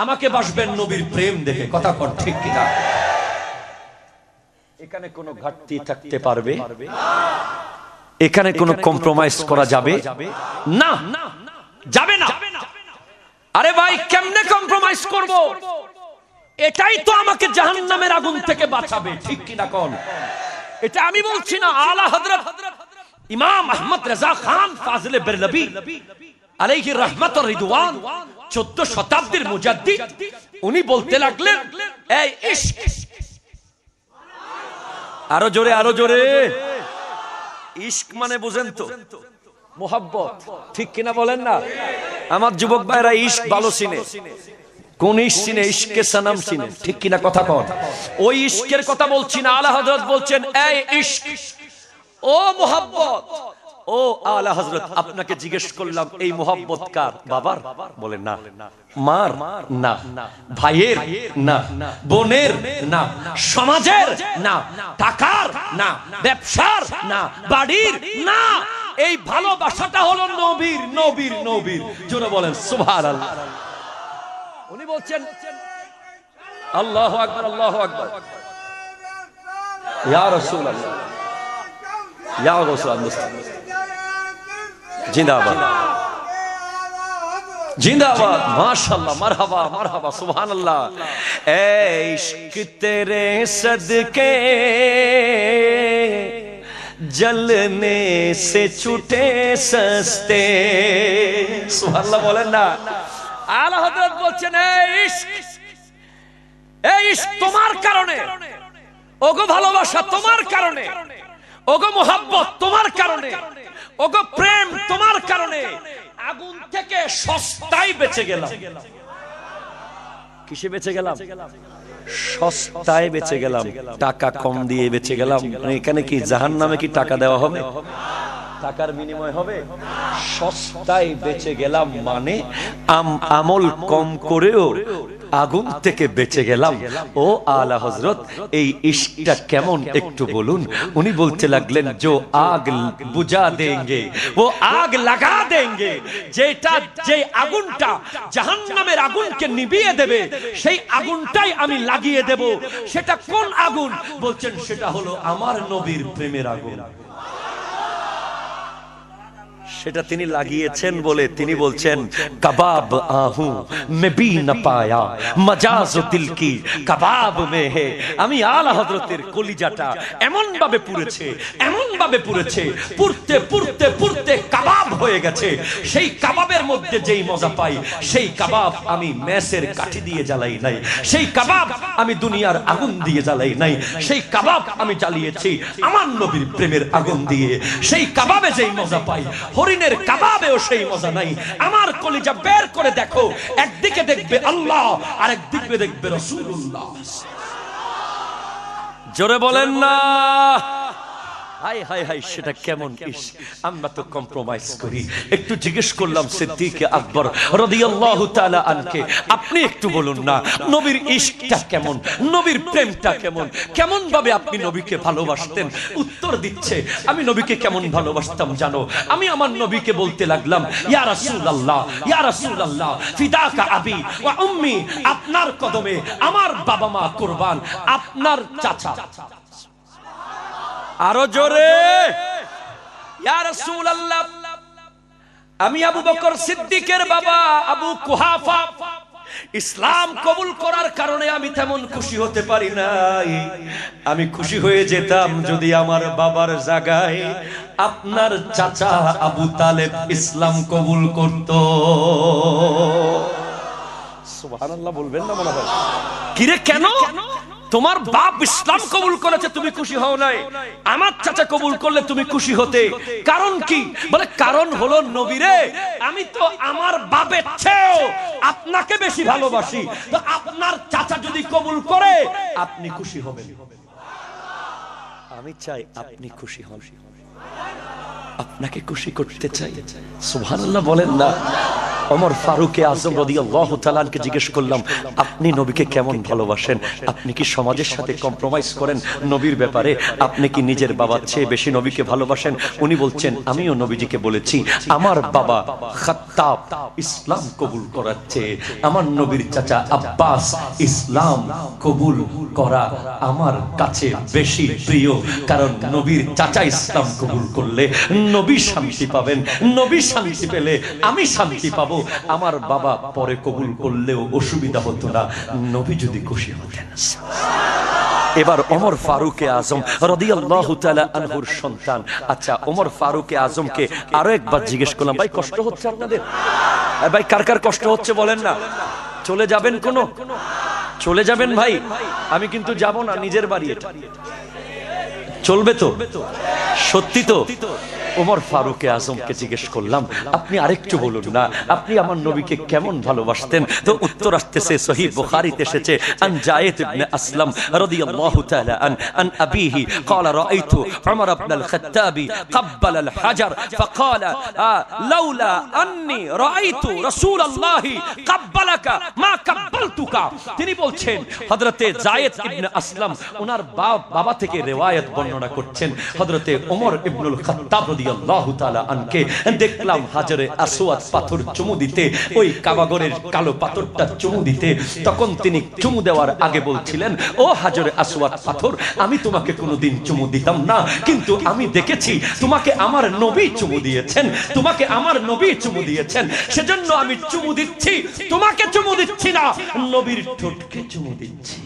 আমাকে বাসবেন নবীর প্রেম দেখে। কথা কর ঠিক কিনা? এখানে কোনো ঘাটতি থাকতে পারবে? এখানে কোনো কম্প্রোমাইজ করা যাবে না, যাবে না। আরে ভাই কেমনে কম্প্রোমাইজ করব? এটাই তো আমাকে জাহান্নামের আগুন থেকে বাঁচাবে, ঠিক কিনা কোন? এটা আমি বলছি না, আলা হযরত ইমাম আহমদ রেজা খান ফাজিলে বেরলভী আলাইহি রাহমাত ওয়া রিদওয়ান 14 শতাব্দীর মুজাদ্দিদ, উনি বলতে লাগলেন এই ইশক, আরো জোরে আরো জোরে, ইশক মানে বুঝেন তো মোহাব্বত, ঠিক কিনা বলেন না? আমার যুবক ভাইরা ইশক ভালো চিনে। কোন ইশক চিনে? ইশকে সনম চিনে, ঠিক কিনা কথা কন? ওই ইশকের কথা বলছি না। আলা হযরত বলছেন এই ইশক, ও মোহাব্বত, ও আলা হযরত আপনাকে জিজ্ঞেস করলাম এই মোহাব্বত কার? বাবার? বলেন না। মার? না। ভাইয়ের? না। বোনের? না। সমাজের? না। টাকার? না। ব্যবসার? না। বাড়ির? না। এই ভালোবাসাটা হলো নবীর, নবীর, নবীর। জোরে বলেন সুবহানাল্লাহ। উনি বলছেন আল্লাহু আকবার, আল্লাহু আকবার, ইয়া রাসূলুল্লাহ, ইয়া রাসূলুল্লাহ, জিন্দাবাদ, জিন্দাবাদ, মাশাআল্লাহ, মারহাবা, মারহাবা, সুবহানাল্লাহ। এ ইশক তেরে সদকে জলনে সে ছুটে সস্তে, সুবহানাল্লাহ বলেন না? আলা হযরত বলছেন এই ইশক, এই ইশক তোমার কারণে, ওগো ভালোবাসা তোমার কারণে, ওগো মোহাব্বত তোমার কারণে, ওগো প্রেম তোমার কারণে আগুন থেকে সস্তায় বেঁচে গেলাম। কিসে বেঁচে গেলাম? সস্তায় বেঁচে গেলাম, টাকা কম দিয়ে বেঁচে গেলাম। এখানে কি জাহান্নামে কি টাকা দেওয়া হবে? টাকার বিনিময় হবে? সস্তায় বেঁচে গেলাম মানে আমল কম করেও আগুন থেকে বেঁচে গেলাম। ও আলা হযরত এই ইশকটা কেমন একটু বলুন। উনি বলতে লাগলেন जो आग बुझा देंगे वो आग लगा देंगे, যেটা যে আগুনটা জাহান্নামের আগুনকে নিভিয়ে দেবে সেই আগুনটাই আমি লাগিয়ে দেব। সেটা কোন আগুন? বলছেন সেটা হলো আমার নবীর প্রেমের আগুন। সেটা তিনি লাগিয়েছেন বলে তিনি বলছেন কবাব आहू मैं भी न पाया मजाज दिल की कबाब में है। আমি আলা হযরতের কলিজাটা এমন ভাবে পুড়েছে, এমন ভাবে পুড়েছে, পুড়তে পুড়তে পুড়তে কাবাব হয়ে গেছে। সেই কাবাবের মধ্যে যেই মজা পাই সেই কাবাব আমি মেসের কাঠি দিয়ে জ্বালাই নাই, সেই কাবাব আমি দুনিয়ার আগুন দিয়ে জ্বালাই নাই, সেই কাবাব আমি জ্বালিয়েছি আমার নবীর প্রেমের আগুন দিয়ে। সেই কাবাবে যেই মজা পাই হরিণের কাবাবেও সেই মজা নাই। আমার কলিজা বের করে দেখো, একদিকে দেখবে আল্লাহ আর একদিকে দেখবে রাসূলুল্লাহ। জোরে বলেন না হাই হাই হাই, সেটা কেমন ইশক? আমরা তো কম্প্রোমাইজ করি। একটু জিজ্ঞেস করলাম সিদ্দিক আকবর রাদিয়াল্লাহু তাআলা আনকে, আপনি একটু বলুন না নবীর ইশকটা কেমন, নবীর প্রেমটা কেমন, কেমন ভাবে আপনি নবীকে ভালোবাসতেন? উত্তর দিচ্ছে আমি নবীকে কেমন ভালোবাসতাম জানো? আমি আমার নবীকে বলতে লাগলাম ইয়া রাসূলুল্লাহ, ইয়া রাসূলুল্লাহ ফিদাকা আবি ওয়া উম্মি, আপনার কদমে আমার বাবা মা কুরবান, আপনার চাচা। আরো জোরে ইয়া রাসূলুল্লাহ, আমি আবু বকর সিদ্দিকের বাবা আবু কুহাফা ইসলাম কবুল করার কারণে আমি তেমন খুশি হতে পারি নাই। আমি খুশি হয়ে যেতাম যদি আমার বাবার জায়গায় আপনার চাচা আবু তালেব ইসলাম কবুল করত। সুবহানাল্লাহ বলবেন না মনে হয়? কিরে কেন? তোমার বাপ ইসলাম কবুল করেছে তুমি খুশি হও নাই, আমার চাচা কবুল করলে তুমি খুশি হতে। কারণ কি? বলে কারণ হলো নবীরে আমি তো আমার বাপের চেয়েও আপনাকে বেশি ভালোবাসি, তো আপনার চাচা যদি কবুল করে আপনি খুশি হবেন। আমি চাই আপনি খুশি হন, আপনাকে খুশি করতে চাই। সুবহানাল্লাহ বলেন না? ওমর ফারুক আজম রাদিয়াল্লাহু তাআলা আনকে জিজ্ঞেস করলাম, আপনি নবীকে কেমন ভালোবাসেন? আপনি কি সমাজের সাথে কম্প্রোমাইজ করেন নবীর ব্যাপারে? আপনি কি নিজের বাবার চেয়ে বেশি নবীকে ভালোবাসেন? উনি বলছেন, আমিও নবীজিকে বলেছি, আমার বাবা খাত্তাব ইসলাম কবুল করার চেয়ে আমার নবীর চাচা আব্বাস ইসলাম কবুল করা আমার কাছে বেশি প্রিয়। কারণ নবীর চাচা ইসলাম কবুল করলে নবী শান্তি পাবেন, নবী শান্তি পেলে আমি শান্তি পাবো। আমার বাবা পরে কবুল করলেও অসুবিধা হতো না, নবী যদি খুশি হতেন। এবার ওমর ফারুক আজম রাদিয়াল্লাহু তাআলা আনহুর সন্তান। আচ্ছা, ওমর ফারুক আজমকে আরো একবার জিজ্ঞেস করলাম, ভাই কষ্ট হচ্ছে আপনাদের? ভাই কার কার কষ্ট হচ্ছে বলেন না? চলে যাবেন? কোন চলে যাবেন ভাই? আমি কিন্তু যাব না, নিজের বাড়ি এটা। চলবে তো? সত্যি তো? ওমর ফারুক আজমকে জিজ্ঞেস করলাম, আপনি আরেকটু বলুন না, আপনি আমার নবীকে কেমন ভালোবাসতেন? তো উত্তর আসতেছে, সহিহ বুখারীতে এসেছে, আন জায়েদ ইবনে আসলাম রাদিয়াল্লাহু তাআলা আন আবিহি قال رايت عمر بن الخطاب قبل الحجر فقال لولا اني رايت رسول الله قبلك ما قبلتك। তিনি বলছেন, হযরতে জায়েদ ইবনে আসলাম ওনার বাবা থেকে রিওয়ায়াত বর্ণনা করছেন, হযরতে ওমর ইবনুল খাত্তাব রাদিয়াল্লাহু তাআলা আনকে দেখলাম হাজরে আসওয়াদ পাথর চুমু দিতে, ওই কাবাগরের কালো পাথরটা চুমু দিতে। তখন তিনি চুমু দেওয়ার আগে বলছিলেন, ও হাজরে আসওয়াদ পাথর, আমি তোমাকে কোনোদিন চুমু দিতাম না, কিন্তু আমি দেখেছি তোমাকে আমার নবী চুমু দিয়েছেন, তোমাকে আমার নবী চুমু দিয়েছেন, সেজন্য আমি চুমু দিচ্ছি, তোমাকে চুমু দিচ্ছি না, নবীর ঠোঁটকে চুমু দিচ্ছি।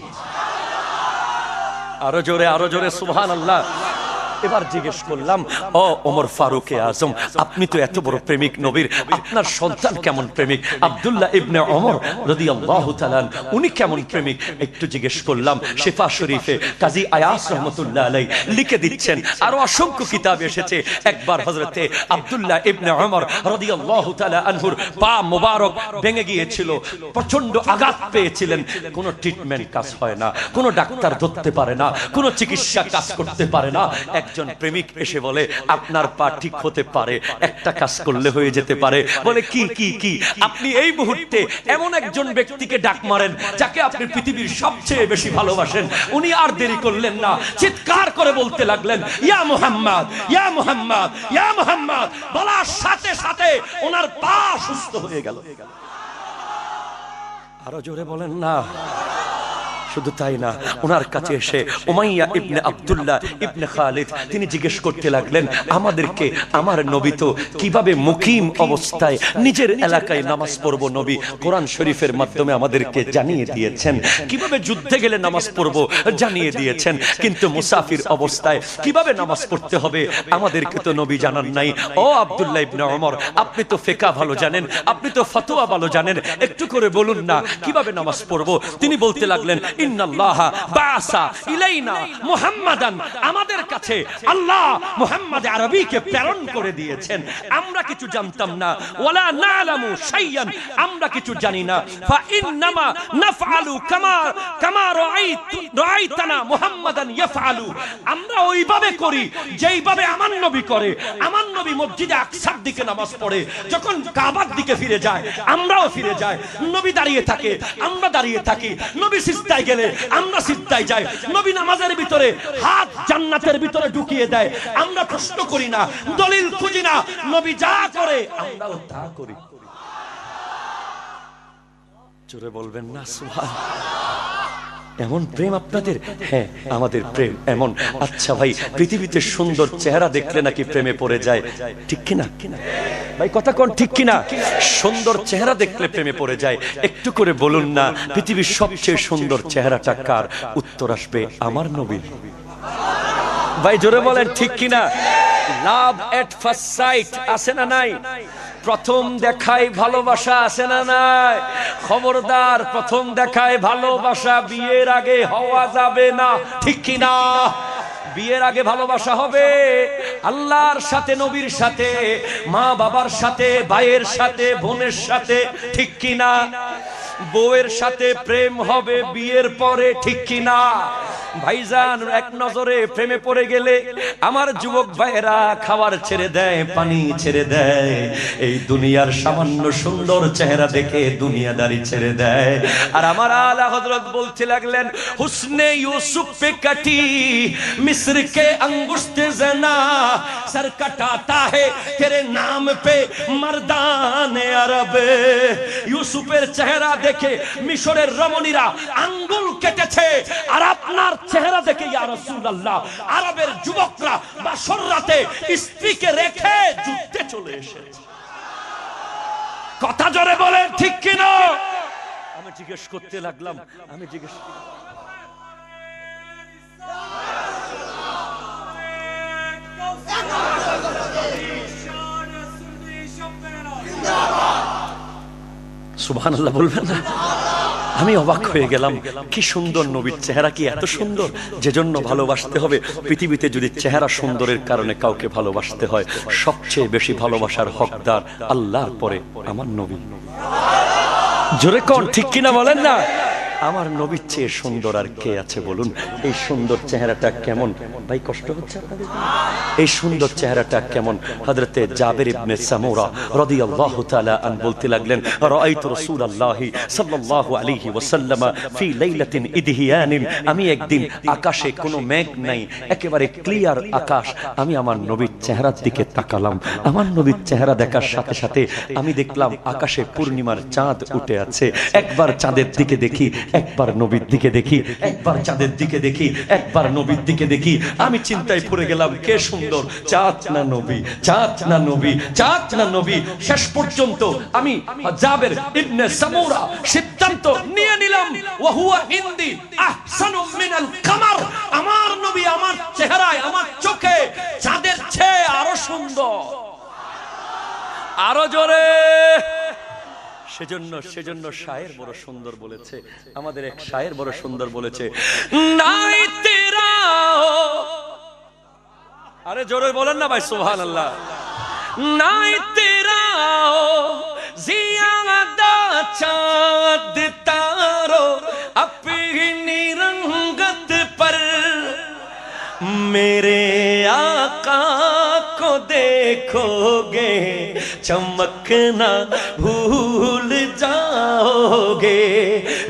আরো জোরে সুবহানাল্লাহ। এবার জিজ্ঞেস করলাম, ও ওমর ফারুক আজম, আপনি তো এত বড় প্রেমিক নবীর, আপনার সন্তান কেমন প্রেমিক? আব্দুল্লাহ ইবনে ওমর রাদিয়াল্লাহু তাআলা উনি কেমন প্রেমিক? একটু জিজ্ঞেস করলাম। শিফা শরীফে কাজী আয়াস রাহমাতুল্লাহ আলাইহি লিখে দিচ্ছেন, আরো অসংখ্য কিতাব এসেছে, একবার হযরতে আব্দুল্লাহ ইবনে ওমর রাদিয়াল্লাহু তাআলা আনহুর পা মোবারক ভেঙে গিয়েছিল, প্রচন্ড আঘাত পেয়েছিলেন, কোনো ট্রিটমেন্ট কাজ হয় না, কোনো ডাক্তার ধরতে পারে না, কোনো চিকিৎসা কাজ করতে পারে না। একজন প্রেমিক এসে বলে, আপনার পা ঠিক হতে পারে, একটা কাজ করলে হয়ে যেতে পারে। বলে, কি কি কি? আপনি এই মুহূর্তে এমন একজন ব্যক্তিকে ডাক মারেন যাকে আপনি পৃথিবীর সবচেয়ে বেশি ভালোবাসেন। উনি আর দেরি করলেন না, চিৎকার করে বলতে লাগলেন, ইয়া মুহাম্মদ, ইয়া মুহাম্মদ, ইয়া মুহাম্মদ। বলার সাথে সাথে ওনার পা সুস্থ হয়ে গেল। আরো জোরে বলেন না। শুধু তাই না, ওনার কাছে এসে উমাইয়া ইবনে আব্দুল্লাহ ইবনে খালিদ তিনি জিজ্ঞেস করতে লাগলেন, আমাদেরকে আমার নবী তো কিভাবে মুকিম অবস্থায় নিজের এলাকায় নামাজ পড়বো নবী কোরআন শরীফের মাধ্যমে আমাদেরকে জানিয়ে দিয়েছেন, কিভাবে যুদ্ধে গেলে নামাজ পড়বো জানিয়ে দিয়েছেন, কিন্তু মুসাফির অবস্থায় কিভাবে নামাজ পড়তে হবে আমাদেরকে তো নবী জানান নাই। ও আব্দুল্লাহ ইবনে ওমর, আপনি তো ফিকহ ভালো জানেন, আপনি তো ফতোয়া ভালো জানেন, একটু করে বলুন না কিভাবে নামাজ পড়বো। তিনি বলতে লাগলেন, ইন্নাল্লাহা বাসা ইলাইনা মুহাম্মাদান, আমাদের কাছে আল্লাহ মুহাম্মদ আরবীকে প্রেরণ করে দিয়েছেন, আমরা কিছু জানতাম না, ওয়ালা নালামু শাইয়ান, আমরা কিছু জানি না, ফা ইন্নামা নাফআলু কামা রাআইতানা মুহাম্মাদান ইয়াফআলু, আমরা ওইভাবে করি যেইভাবে আমার নবী করে। আমার নবী মসজিদে আকসার দিকে নামাজ পড়ে, যখন কাবার দিকে ফিরে যায় আমরাও ফিরে যাই, নবী দাঁড়িয়ে থাকে আমরা দাঁড়িয়ে থাকি, নবী সিজদায় গেলে আমরা সিজদায় যাই, নবী নামাজের ভিতরে হাত জান্নাতের ভিতরে ঢুকিয়ে দেয়, আমরা প্রশ্ন করি না, দলিল খুঁজি না, নবী যা করে আমরাও তা করি। জোরে বলবেন না সুবহানাল্লাহ। এমন প্রেম আপনাদের? হ্যাঁ, আমাদের প্রেম এমন। আচ্ছা ভাই, পৃথিবীতে সুন্দর চেহারা দেখলে নাকি প্রেমে পড়ে যায়, ঠিক কিনা ভাই? কথা কোন ঠিক কিনা? সুন্দর চেহারা দেখলে প্রেমে পড়ে যায়। একটু করে বলুন না, পৃথিবীর সবচেয়ে সুন্দর চেহারাটা কার? উত্তর আসবে আমার নবীর। ভাই জোরে বলেন ঠিক কিনা? লাভ এট ফার্স্ট সাইট আছে না নাই? প্রথম দেখায় ভালোবাসা আছে না নাই? খবরদার, প্রথম দেখায় ভালোবাসা বিয়ের আগে হওয়া যাবে না, ঠিক কিনা? বিয়ের আগে ভালোবাসা হবে আল্লাহর সাথে, নবীর সাথে, মা বাবার সাথে, ভাইয়ের সাথে, বোনের সাথে, ঠিক কিনা? বউয়ের সাথে প্রেম হবে বিয়ের পরে, ঠিক কিনা? ভাইজান এক নজরে প্রেমে পড়ে গেলে আমার যুবক ভাইয়েরা খাবার ছেড়ে দেয়, পানি ছেড়ে দেয়, এই দুনিয়ার সামান্য সুন্দর চেহারা দেখে দুনিয়াদারি ছেড়ে দেয়। আর আমার আলা হযরত বলতে লাগলেন, হুসনে ইউসুফ पे कटी मिस्र के अंगुष्ठे जना सर कटाता है तेरे नाम पे मर्दान अरब। ইউসুফের চেহারা দেখে মিশরের রমণীরা আঙ্গুল কেটেছে, আর আপনার চেহারা দেখে ইয়া রাসূলুল্লাহ আরবের যুবকরা বাসর রাতে স্ত্রীকে রেখে যুদ্ধে চলে এসেছে। কথা জোরে বলেন ঠিক কিনা? আমি জিজ্ঞেস করতে লাগলাম, আমি জিজ্ঞেস সুবহানাল্লাহ বলবেন না? আমি অবাক হয়ে গেলাম, কি সুন্দর নবীর চেহারা, কি এত সুন্দর যে জন্য ভালোবাসতে হবে। পৃথিবীতে যদি চেহারা সুন্দরের কারণে কাউকে ভালোবাসতে হয়, সবচেয়ে বেশি ভালোবাসার হকদার আল্লাহর পরে আমার নবী। জোরে কোন ঠিক কিনা বলেন না? আমার নবীর চেয়ে সুন্দর আর কে আছে বলুন? এই সুন্দর চেহারাটা কেমন ভাই? কষ্ট হচ্ছে আপনাদের? এই সুন্দর চেহারাটা কেমন? হযরতে জাবের ইবনে সামুরা রাদিয়াল্লাহু তাআলা আন বলতে লাগলেন, রাআইতু রাসূলুল্লাহি সাল্লাল্লাহু আলাইহি ওয়াসাল্লাম ফি লাইলাতিন ইদহিয়ানিন। আমি একদিন আকাশে কোনো মেঘ নাই, একেবারে ক্লিয়ার আকাশ, আমি আমার নবীর চেহারার দিকে তাকালাম। আমার নবীর চেহারা দেখার সাথে সাথে আমি দেখলাম আকাশে পূর্ণিমার চাঁদ উঠে আছে। একবার চাঁদের দিকে দেখি, একবার নবীর দিকে দেখি, একবার চাঁদের দিকে দেখি, একবার নবীর দিকে দেখি। আমি চিন্তায় পড়ে গেলাম, কে সুন্দর, চাঁদ না নবী, চাঁদ না নবী, চাঁদ না নবী। শেষ পর্যন্ত আমি জাবের ইবনে সামুরা সিদ্ধান্ত নিয়ে নিলাম, ওয়া হুয়া ইনদি আহসানু মিনাল কামার। আমার নবী আমার চেহারায়, আমার চোখে চাঁদের চেয়ে আরো সুন্দর। আরো জোরে। সেজন্য শায়ের বড় সুন্দর বলেছে, আমাদের এক শায়ের বড় সুন্দর বলেছে, নাই তেরা। আরে জোরে বলেন না ভাই সুবহানাল্লাহ। নাই তেরা জিয়াদা চাঁদ তারো अपनी रंगत पर मेरे आका को देखोगे चमकना भूल जाओगे।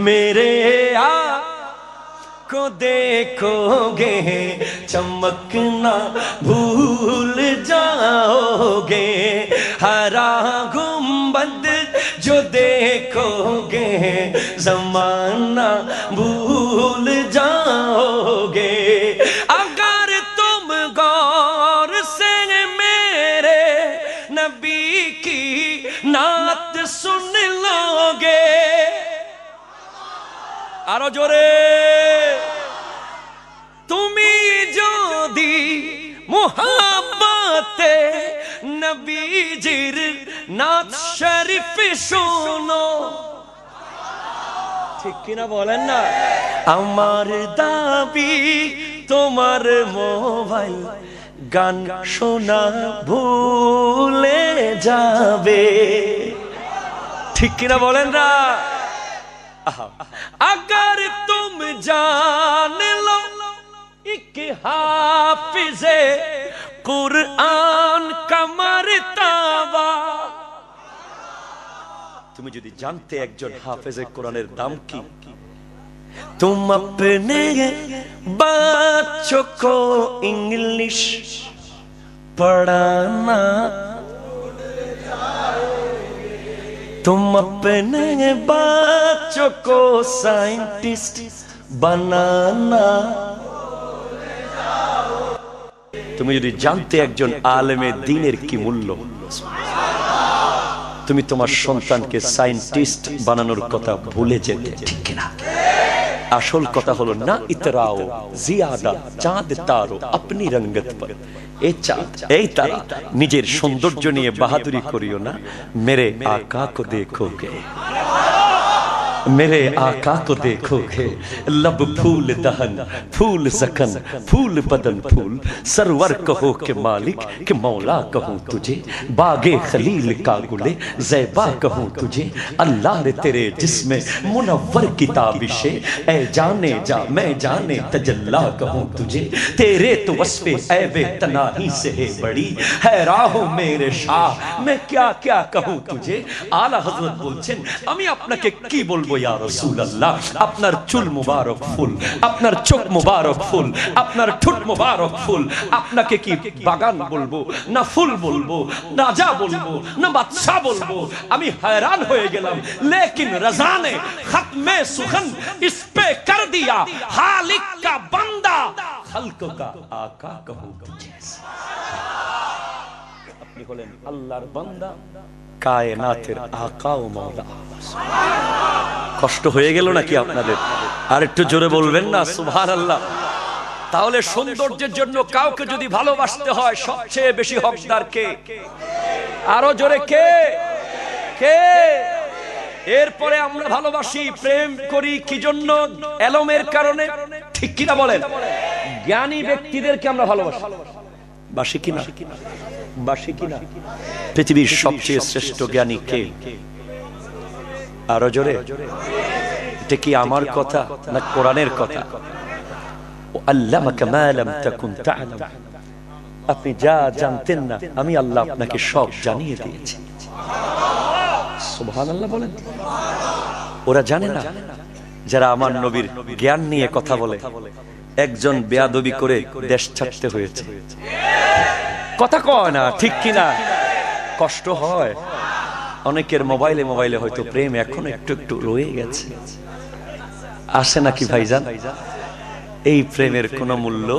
मेरे आका को देखोगे चमकना भूल जाओगे। हरा गुंबद जो देखोगे जमाना भूल जाओगे। अगर तुम गौर से मेरे नबी की नात सुन लोगे। आरो जोरे। তুমি যদি মুহাব্বতে নবীজির নাত শরীফ শোনো, ঠিক কিনা বলেন না? আমার দাবি তোমার মোবাইল গান শোনা ভুলে যাবে, ঠিক কিনা বলেন না? अगर तुम जान लो एक हाफिज़े कुरआन का मर्तबा। তুমি যদি জানতে একজন হাফেজে কোরআনের দাম কি, तुम अपने बच्चों को इंग्लिश पढ़ाना, तुम अपने बच्चों को साइंटिस्ट बनाना। তুমি যদি জানতে একজন আলেমে দ্বীনের কি মূল্য, তুমি তোমার সন্তানকে সায়েন্টিস্ট বানানোর কথা ভুলে যেতে, ঠিক না? আসল কথা হলো না ইতরাও জিয়াদা চাঁদ তারো আপনি রঙ্গত পর। এই চাঁদ, এই তারা নিজের সৌন্দর্য নিয়ে বাহাদুরি করিও না, মেরে আকা কো দেখোগে। मेरे आका को देखोगे लब फूल दहन फूल जखन फूल बदन फूल सरवर कहो के मालिक के मौला कहूँ तुझे बागे खलील का गुले ज़ैबा कहूँ तुझे अल्लाह रे तेरे जिसमें मुनव्वर किताबिशे ऐ जाने जा मैं जाने तजल्ला कहूँ तुझे तेरे तो वस्फे ऐबे तनाही से है बड़ी है राहो मेरे शाह मैं क्या क्या कहूँ तुझे आला हजरत बोलছেন আমি আপনাকে কি বলবো ইয়া রাসূলুল্লাহ আপনার চুল মুবারক ফুল আপনার চোখ মুবারক ফুল আপনার ঠোঁট মুবারক ফুল আপনাকে কি বাগান বলবো না ফুল বলবো না যা বলবো না বাদশা বলবো আমি हैरान হয়ে গেলাম लेकिन रज़ा ने खत्मे सुखन इस पे कर दिया खालिक का बंदा खल्क का आका कहूं तुझे আপনি হলেন আল্লাহর বান্দা কায়নাতের আকা ও মাওলা কষ্ট হয়ে গেল নাকি আপনাদের আর একটু জোরে বলবেন না সুবহানাল্লাহ তাহলে সৌন্দর্যের জন্য কাউকে যদি ভালোবাসতে হয় সবচেয়ে বেশি হকদার কে আরো জোরে কে কে এরপরে আমরা ভালোবাসি প্রেম করি কি জন্য এলমের কারণে ঠিক কি না বলেন জ্ঞানী ব্যক্তিদেরকে আমরা ভালোবাসি বাসি কিনা বাসি কিনা পৃথিবীর সবচেয়ে শ্রেষ্ঠ জ্ঞানী কে আরো জোরে এটা কি আমার কথা না কোরআনের কথা আল্লামাকা মা লাম তাকুন তা'লাম আপনি যা জানতেন না আমি আল্লাহ আপনাকে সব জানিয়ে দিয়েছি সুবহানাল্লাহ বলেন ওরা জানে না যারা আমার নবীর জ্ঞান নিয়ে কথা বলে একজন বেয়াদবি করে দেশ ছাড়তে হয়েছে কথা কয় না ঠিক কিনা কষ্ট হয় অনেকের মোবাইলে মোবাইলে হয়তো প্রেম এখন একটু একটু রয়ে গেছে আসে নাকি ভাইজান এই প্রেমের কোনো মূল্য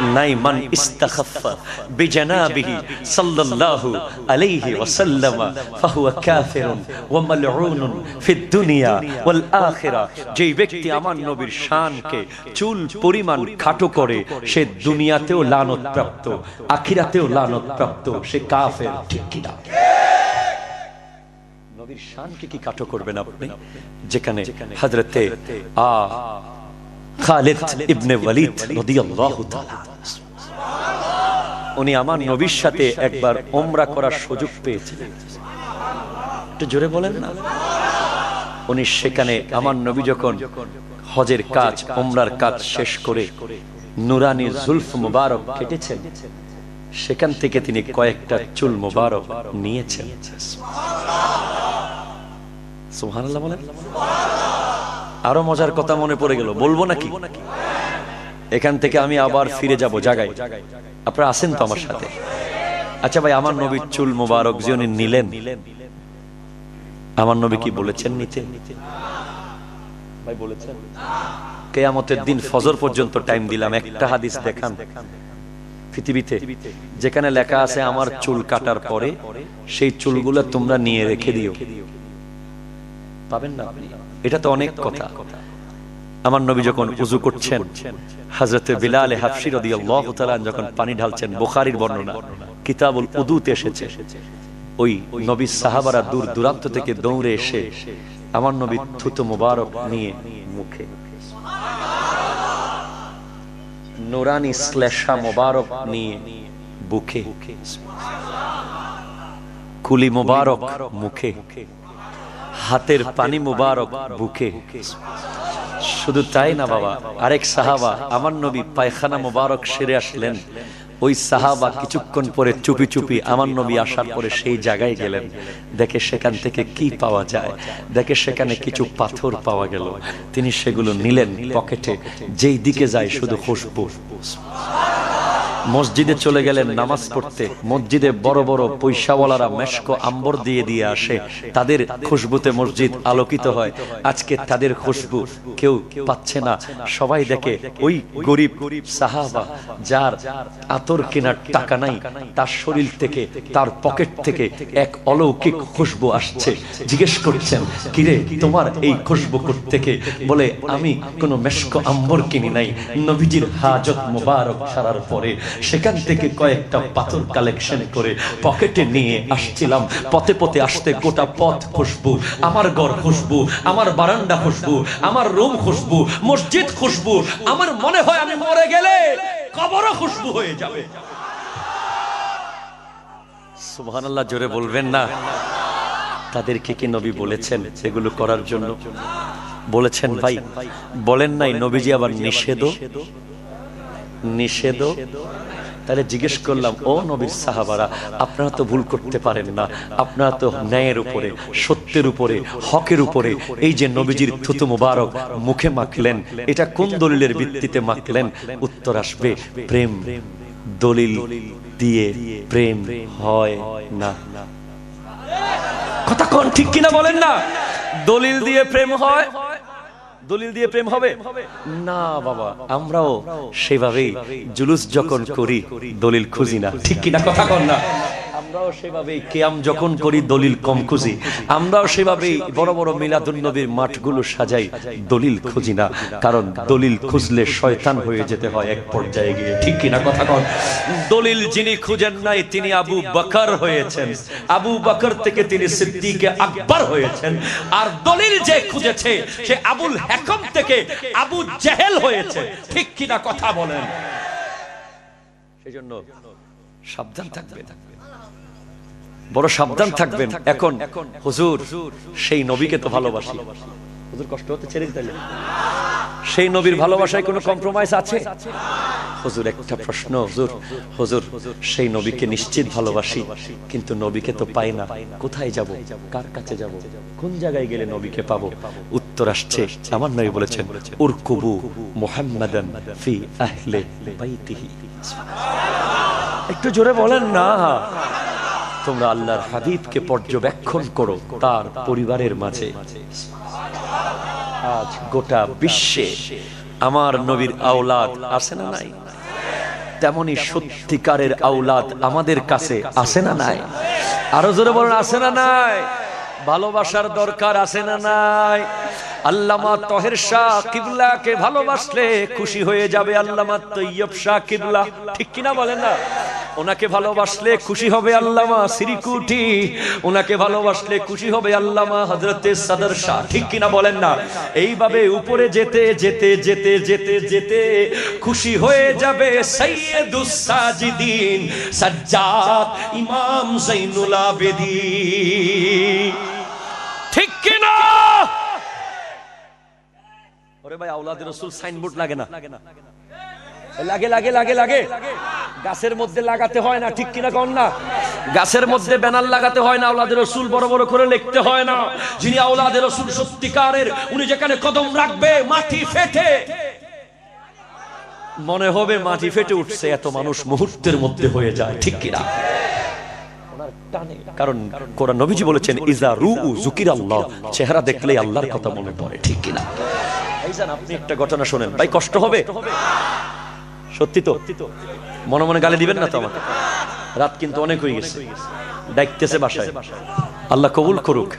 নাই মান ইস্তাখাফা বিজানাবিহি সাল্লাল্লাহু আলাইহি ওয়াসাল্লাম ফাহুয়া কাফিরুন ওয়া মালউনুন ফিদ দুনিয়া ওয়াল আখিরা যে ব্যক্তি আমার নবীর শানকে চুল পরিমাণ খাটো করে সে দুনিয়াতেও লানত প্রাপ্ত আখিরাতেও লানত প্রাপ্ত সে কাফের ঠিক কি না নবীর শানকে কি খাটো করবেন আপনি যেখানে হযরতে খালিদ ইবনে ওয়ালিদ রাদিয়াল্লাহু তাআলা উনি আমার নবীর সাথে একবার উমরা করার সুযোগ পেয়েছিলেন একটু জোরে বলেন না উনি সেখানে আমার নবী যখন হজের কাজ উমরার কাজ শেষ করে নুরানি জুলফ মুবারক কেটেছেন সেখান থেকে তিনি কয়েকটা চুল মুবারক নিয়েছেন সুবহানাল্লাহ বলেন আরো মজার কথা মনে পড়ে গেল বলবো নাকি এখান থেকে আমি আবার ফিরে যাব জায়গায় আপনারা আছেন তো আমার সাথে আচ্ছা ভাই আমার নবীর চুল মোবারক যে উনি নিলেন আমার নবী কি বলেছেন নিতে ভাই বলেছেন কিয়ামতের দিন ফজর পর্যন্ত টাইম দিলাম একটা হাদিস দেখান পৃথিবীতে যেখানে লেখা আছে আমার চুল কাটার পরে সেই চুলগুলো তোমরা নিয়ে রেখে দিও পাবেন না এটা তো অনেক কথা আমার নবী যখন ওযু করছেন হযরতে বিলাল হাবশী রাদিয়াল্লাহু তাআলা যখন পানি ঢালছেন বুখারীর বর্ণনা কিতাবুল উযুতে এসেছে ওই নবী সাহাবারা দূর দূরান্ত থেকে দৌড়ে এসে আমার নবী থুতু মুবারক নিয়ে মুখে নূরানি শ্লেষা মুবারক নিয়ে বুকে কুলি মুবারক মুখে হাতের পানি মুবারক বুকে শুধু তাই না বাবা আরেক সাহাবা আমার নবী পায়খানা মুবারক সেরে আসলেন ওই সাহাবা কিছুক্ষণ পরে চুপি চুপি আমার নবী আসার পরে সেই জায়গায় গেলেন দেখে সেখান থেকে কি পাওয়া যায় দেখে সেখানে কিছু পাথর পাওয়া গেল তিনি সেগুলো নিলেন পকেটে যেই দিকে যায় শুধু খুশবু মসজিদে চলে গেলেন নামাজ পড়তে মসজিদে বড় বড় পয়সাওয়ালারা মেশকো আম্বর দিয়ে দিয়ে আসে তাদের খুশবুতে মসজিদ আলোকিত হয় আজকে তাদের খুশবু কেউ পাচ্ছে না সবাই দেখে ওই গরিব সাহাবা যার আতর কেনার টাকা নাই তার শরীর থেকে তার পকেট থেকে এক অলৌকিক খুশবু আসছে জিজ্ঞেস করছেন কিরে তোমার এই খুশবু থেকে বলে আমি কোনো মেশকো আম্বর কিনি নাই নবীজির হাজত মুবারক সারার পরে সেখান থেকে কয়েকটা পাথর কালেকশন করে পকেটে নিয়ে আসছিলাম। পথে পথে আসতে গোটা পথ খুশবু, আমার ঘর খুশবু, আমার বারান্দা খুশবু, আমার রুম খুশবু, মসজিদ খুশবু। আমার মনে হয় আমি মরে গেলে কবরও খুশবু হয়ে যাবে। সুবহানাল্লাহ, জোরে বলবেন না? তাদেরকে কি নবী বলেছেন এগুলো করার জন্য? বলেছেন ভাই? বলেন নাই নবীজি আবার নিষেধ। তাহলে জিজ্ঞেস করলাম, ও নবীর সাহাবারা, আপনারা তো ভুল করতে পারেন না, আপনারা তো ন্যায়ের উপরে, সত্যের উপরে, হকের উপরে এই যে নবীজির থুতু মুবারক মুখে মাখলেন, এটা কোন দলিলের ভিত্তিতে মাখলেন? উত্তর আসবে, প্রেম দলিল দিয়ে প্রেম হয় না। কথা কোন ঠিক কিনা বলেন না? দলিল দিয়ে প্রেম হয়, দলিল দিয়ে প্রেম হবে না বাবা। আমরাও সেভাবেই জুলুস যখন করি দলিল খুঁজি না, ঠিক কিনা কথা কন না? আমরাও সেভাবেই কিয়াম যখন করি দলিল কম খুঁজি। আমরাও সেভাবেই বড় বড় মিলাদুন নবীর মাঠগুলো সাজাই, দলিল খুঁজি না। কারণ দলিল খুঁজলে শয়তান হয়ে যেতে হয় এক পর্যায়ে গিয়ে, ঠিক কিনা কথা কন? দলিল যিনি খুঁজেন নাই তিনি আবু বকর হয়েছেন, আবু বকর থেকে তিনি সিদ্দিকে আকবর হয়েছেন। আর দলিল যে খুঁজেছে সে আবুল হাকাম থেকে আবু জেহেল হয়েছে, ঠিক কিনা কথা বলেন? সেজন্য সাবধান থাকবেন, বড় সাবধান থাকবেন। এখন হুজুর সেই নবীকে তো ভালোবাসি, হুজুর কষ্ট হতে ছেড়ে দিতে, সেই নবীর ভালোবাসায় কোনো কম্প্রোমাইজ আছে? হুজুর একটা প্রশ্ন, হুজুর সেই নবীকে নিশ্চিত ভালোবাসি, কিন্তু নবীকে তো পাই না, কোথায় যাব, কার কাছে যাব, কোন জায়গায় গেলে নবীকে পাবো? উত্তর আসছে, আমার নবী বলেছেন, উরকুবু মুহাম্মাদান ফি আহলি বাইতিহি। একটু জোরে বলেন না। তোমরা আল্লাহর হাবিবকে পর্যবেক্ষণ করো তার পরিবারের মাঝে। আজ গোটা বিশ্বে আমার নবীর আওলাদ আছে না নাই? তেমনি সত্যিকারের আওলাদ আমাদের কাছে আছে না নাই? আরো জোরে বলেন, আছে না নাই? ভালোবাসার দরকার আছে না নাই? আল্লামা তাহের শাহ কিবলাকে ভালোবাসলে খুশি হয়ে যাবে আল্লামা তৈয়ব শাহ কিবলা, ঠিক কিনা বলেন না? ওনাকে ভালোবাসলে খুশি হবে আল্লামা সিরিকুটি, ওনাকে ভালোবাসলে খুশি হবে আল্লামা হযরতে সদর শাহ, ঠিক কিনা বলেন না? এইভাবে উপরে যেতে যেতে যেতে যেতে যেতে খুশি হয়ে যাবে সাইয়্যিদুস সাজিদিন সাজ্জাদ ইমাম যাইনুল আবেদিন, ঠিক কিনা? ওরে ভাই, আওলাদে রাসূল সাইনবোর্ড লাগে না? লাগে লাগে লাগে লাগে। গাছের মধ্যে লাগাতে হয় না, ঠিক কিনা কোন না? গাছের মধ্যে ব্যানার লাগাতে হয় না, আওলাদে রাসূল বড় বড় করে লিখতে হয় না। যিনি আওলাদে রাসূল সত্যিকারের, উনি যেখানে কদম রাখবে মাটি ফেটে মনে হবে মাটি ফেটে উঠছে, এত মানুষ মুহূর্তের মধ্যে হয়ে যায়, ঠিক কিনা? কারণ কোরআন নবীজি বলেছেন, ইজা রুউ যুকিরাল্লাহ, চেহারা দেখলেই আল্লাহর কথা মনে পড়ে, ঠিক কিনা? ভাইজান আপনি একটা ঘটনা শুনেন, ভাই কষ্ট হবে? সত্যি তো? মনে মনে গালি দিবেন না তো আমাকে? রাত কিন্তু অনেক হয়ে গেছে, ডাকতেছে বাসায়, আল্লাহ কবুল করুক।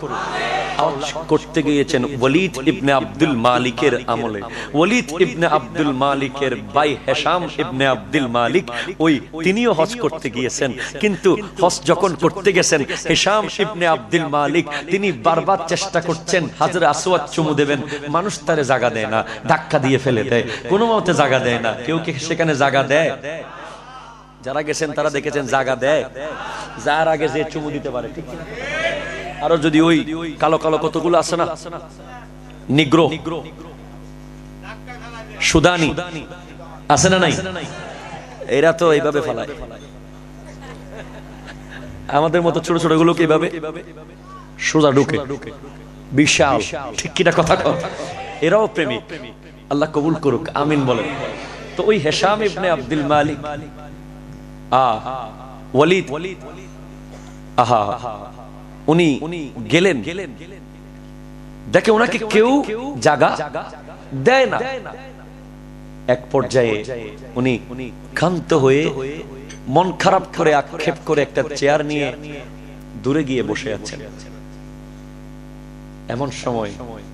করতে গিয়েছেন ওয়ালিদ ইবনে আব্দুল মালিকের আমলে। ওয়ালিদ ইবনে আব্দুল মালিকের ভাই হিশাম ইবনে আব্দুল মালিক, ওই তিনিও হজ করতে গিয়েছেন। কিন্তু হজ যখন করতে গেছেন, হিশাম ইবনে আব্দুল মালিক তিনি বারবার চেষ্টা করছেন হাজরে আসওয়াদ চুমু দেবেন, মানুষ তারে জায়গা দেয় না, ধাক্কা দিয়ে ফেলে দেয়, কোনো মতে জায়গা দেয় না। কেউ কি সেখানে জায়গা দেয়? যারা গেছেন তারা দেখেছেন জায়গা দেয়, যার আগে যে চুমু দিতে পারে, ঠিক না? আরো যদি ওই কালো কালো কতগুলো আছে না, নিগ্রো, সুদানি আছে না নাই? এরা তো এইভাবে ফেলায়, আমাদের মতো ছোট ছোট গুলোকে এইভাবে সোজা ঢুকে, বিশাল, ঠিক কিনা কথা কও? এরাও প্রেমিক, আল্লাহ কবুল করুক, আমিন বলেন। তো ওই হিশাম ইবনে আব্দুল মালিক ওয়ালিদ, আহা, উনি গেলেন, দেখে ওনাকে কেউ জায়গা দেয় না। এক পর্যায়ে উনি ক্ষান্ত হয়ে মন খারাপ করে আক্ষেপ করে একটা চেয়ার নিয়ে দূরে গিয়ে বসে আছেন। এমন সময়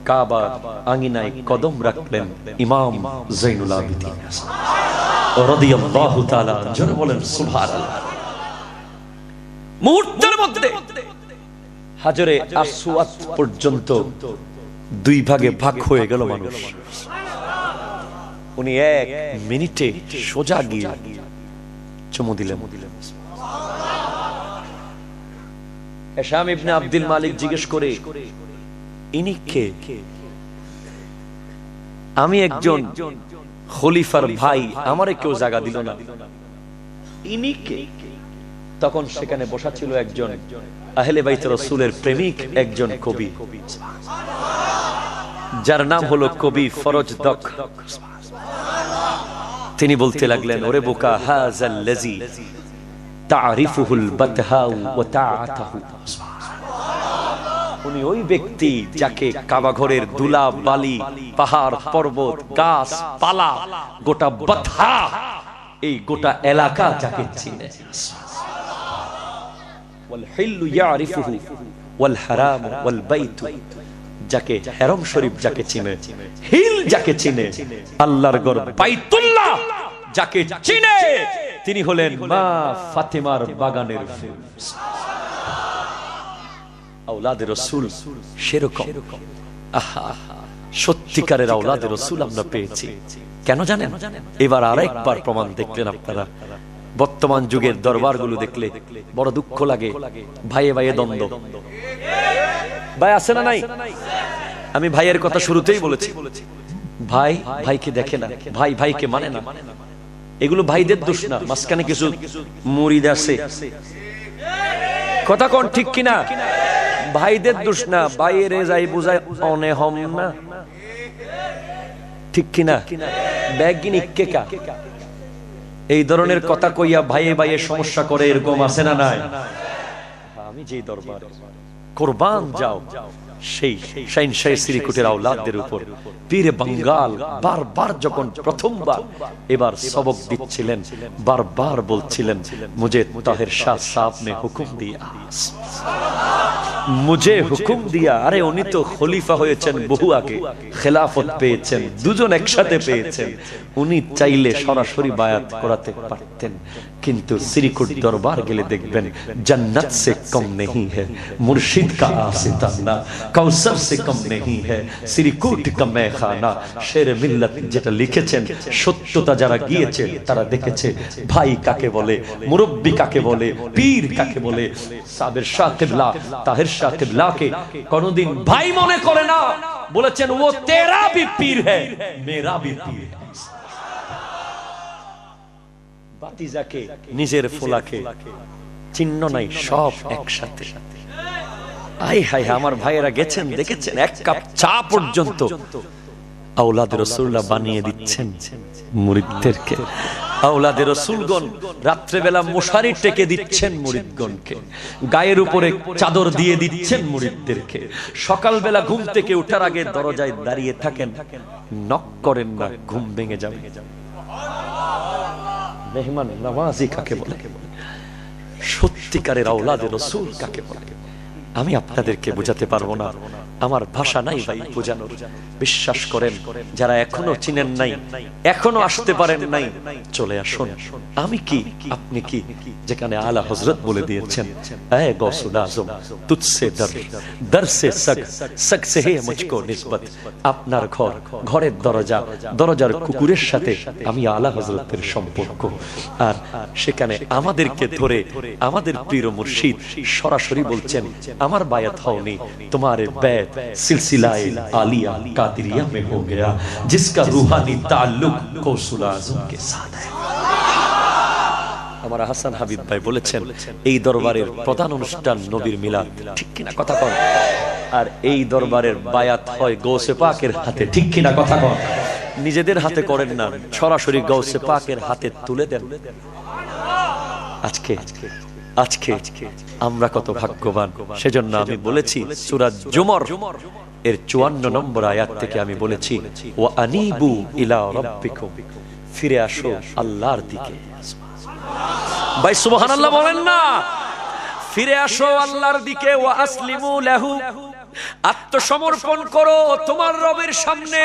কাবার আঙিনায় কদম রাখলেন ইমাম যাইনুল আবেদিন। রাদিয়াল্লাহু তাআলা জোরে বলেন সুবহানাল্লাহ। মুহূর্তের মধ্যে হাজরে আসওয়াদ পর্যন্ত দুই ভাগে ভাগ হয়ে গেল মানুষ। উনি 1 মিনিটে সোজা গিয়ে চুমু দিলেন। হিশাম ইবনে আব্দুল মালিক জিজ্ঞেস করে, ইনি কে? আমি একজন খলিফার ভাই, আমারে কেউ জায়গা দিল না, ইনি কে? তখন সেখানে বসা ছিল একজন আহলে বাইত রাসূলের প্রেমিক, একজন কবি, যার নাম হলো কবি ফরজদক। তিনি বলতে লাগলেন, ওরে বোকা, হাযাল্লাযী তারিফুহুল বাতহাউ ওয়া তাআতাহু। উনি ওই ব্যক্তি যাকে কাবা ঘরের দুলা বালি, পাহাড় পর্বত, গাছ পালা, গোটা বাতহা, এই গোটা এলাকা যাকে চিনে। ওয়াল হিল্লু ইয়ারিফুহু ওয়াল হারাম ওয়াল বাইত, যাকে হারাম শরীফ যাকে চিনে, হিল যাকে চিনে, আল্লাহর ঘর বাইতুল্লাহ যাকে চিনে, তিনি হলেন মা ফাতেমার বাগানের ফুল। আওলাদে রাসূল সেরকম। আহা, সত্যিকারের আওলাদে রাসূল আমরা পেয়েছি। কেন জানেন? এবার আরেকবার প্রমাণ দেখলেন আপনারা। বর্তমান যুগের দরবারগুলো দেখলে বড় দুঃখ লাগে। ভাইয়ে ভাইয়ে দ্বন্দ্ব। ভাই আছে না নাই? আমি ভাইয়ের কথা শুরুতেই বলেছি, ভাই ভাইকে দেখে না, ভাই ভাইকে মানে না। এগুলো ভাইদের দোষ না, মাঝখানে কিছু মুরিদ আছে, কথা কোন ঠিক কিনা? ভাইদের দোষ না, ভাইয়েরে যাই বুঝায় অনে হম না, ঠিক কিনা? ব্যাগিন ইক্কেকা এই ধরনের কথা কইয়া ভাইয়ে ভাইয়ে সমস্যা করে, এরকম আছে না নাই? আমি যেই দরবার কুরবান যাও সেই শাইনশাহ শ্রীকুটের আওলাদদের উপর পীরে বাঙ্গাল বারবার যখন প্রথমবার এবার সবক দিচ্ছিলেন, বারবার বলছিলেন, মুঝে তাহের শাহ সাহেব ने हुक्म दिया, মুঝে হুকুম দিয়া। আরে উনি তো খলিফা হয়েছেন বহু আগে, খেলাফত পেয়েছেন, দুজন একসাথে পেয়েছেন। উনি চাইলে সরাসরি বায়াত করাতে পারতেন, কিন্তু শ্রীকুট দরবার গেলে দেখবেন জান্নাত সে কম नहीं है মুর্শিদ का आस्ताना, কাউসার সে কম नहीं है শ্রীকুট का मैखाना। শের মিল্লাত যেটা লিখেছেন, সত্যতা যারা গিয়েছে তারা দেখেছে ভাই কাকে বলে, মুরব্বি কাকে বলে, পীর কাকে বলে। সাবের শাহ কিবলা তাহের শাহ কিবলাকে কোনদিন ভাই মনে করে না, বলেছেন ও তেরা भी পীর है मेरा भी पीर है। বাতিজাকে নিজের ফোলাকে চিহ্ন নাই, সব একসাথে। আই হায়, আমার ভাইয়েরা গেছেন, দেখেছেন, 1 কাপ চা পর্যন্ত আওলাদে রাসূলুল্লাহ বানিয়ে দিচ্ছেন মুরিদদেরকে। আওলাদে রাসূলগণ রাত্রেবেলা মশারি টেকে দিচ্ছেন মুরিদগণকে, গায়ের উপরে চাদর দিয়ে দিচ্ছেন মুরিদদেরকে। সকালবেলা ঘুম থেকে ওঠার আগে দরজায় দাঁড়িয়ে থাকেন, নক করেন না, ঘুম ভেঙে যাবে। মেহমান নওয়াজি কাকে বলে, সত্যিকারের আওলাদে রাসূল কাকে বলে, আমি আপনাদেরকে বোঝাতে পারবো না, আমার ভাষা নাই ভাই বোঝানোর। বিশ্বাস করেন, যারা এখনো চিনেন নাই, এখনো আসতে পারেন নাই, চলে আসুন। আমি কি, আপনি কি, যেখানে আলা হযরত বলে দিয়েছেন, এ গৌসুল আজম তুজসে দর, দর সে সগ, সগ সে হে মুঝকো নিসবত। আপনার ঘর, ঘরের দরজা, দরজার কুকুরের সাথে আমি আলা হযরতের সম্পর্ক। আর সেখানে আমাদেরকে ধরে আমাদের পীর মুর্শিদ সরাসরি বলছেন, আমার বায়াত হওনি, তোমার बैत सिलसिलाए आलिया कादिरिया में हो गया, जिसका रूहानी ताल्लुक गौसुल आजम के साथ है। আমার হাসান হাবিব ভাই বলেছেন, এই দরবারের প্রধান অনুষ্ঠান নবীর মিলাদ, ঠিক কিনা কথা কন? আর এই দরবারের বায়াত হয় গৌসে পাকের হাতে, ঠিক কিনা কথা কন? নিজেদের হাতে করেন না, সরাসরি গৌসে পাকের হাতে তুলে দেন। আজকে আমরা কত ভাগ্যবান। সেজন্য আমি বলেছি সূরা জুমর এর 54 নম্বর আয়াত থেকে আমি বলেছি, ওয়া আনিবু ইলা রাব্বিকুম, ফিরে আসো আল্লাহর দিকে। ভাই সুবহানাল্লাহ বলেন না, ফিরে আসো আল্লাহর দিকে। ওয়া আসলিমু লাহু, আত্মসমর্পণ করো তোমার রবের সামনে।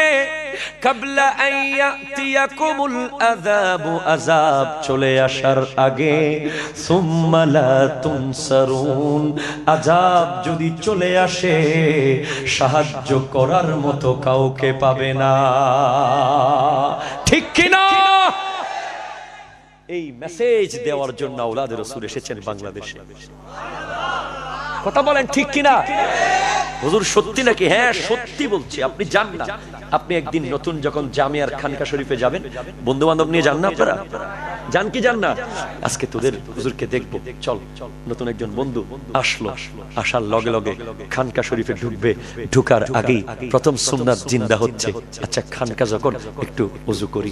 কাবলা আইয়াতিয়াকুমুল আযাবু, আযাব চলে আসার আগে, সুম্মা লা তুনসারুন, আযাব যদি চলে আসে সাহায্য করার মতো কাউকে পাবে না। ঠিক কিনা? এই মেসেজ দেওয়ার জন্য আওলাদ রাসূল এসেছেন বাংলাদেশে। কথা বলেন ঠিক কিনা? হুজুর সত্যি নাকি? হ্যাঁ সত্যি বলছি। আপনি যান না, আপনি একদিন নতুন যখন জামিয়ার খানকা শরীফে যাবেন, বন্ধু বান্ধব নিয়ে যান না আপনারা? যান কি যান না? আজকে তোদের হুজুরকে দেখবো, চল। নতুন একজন বন্ধু আসলো, আসার লগে লগে খানকা শরীফে ঢুকবে, ঢুকার আগেই প্রথম সুন্নাত জিন্দা হচ্ছে। আচ্ছা খানকা যখন একটু ওযু করি,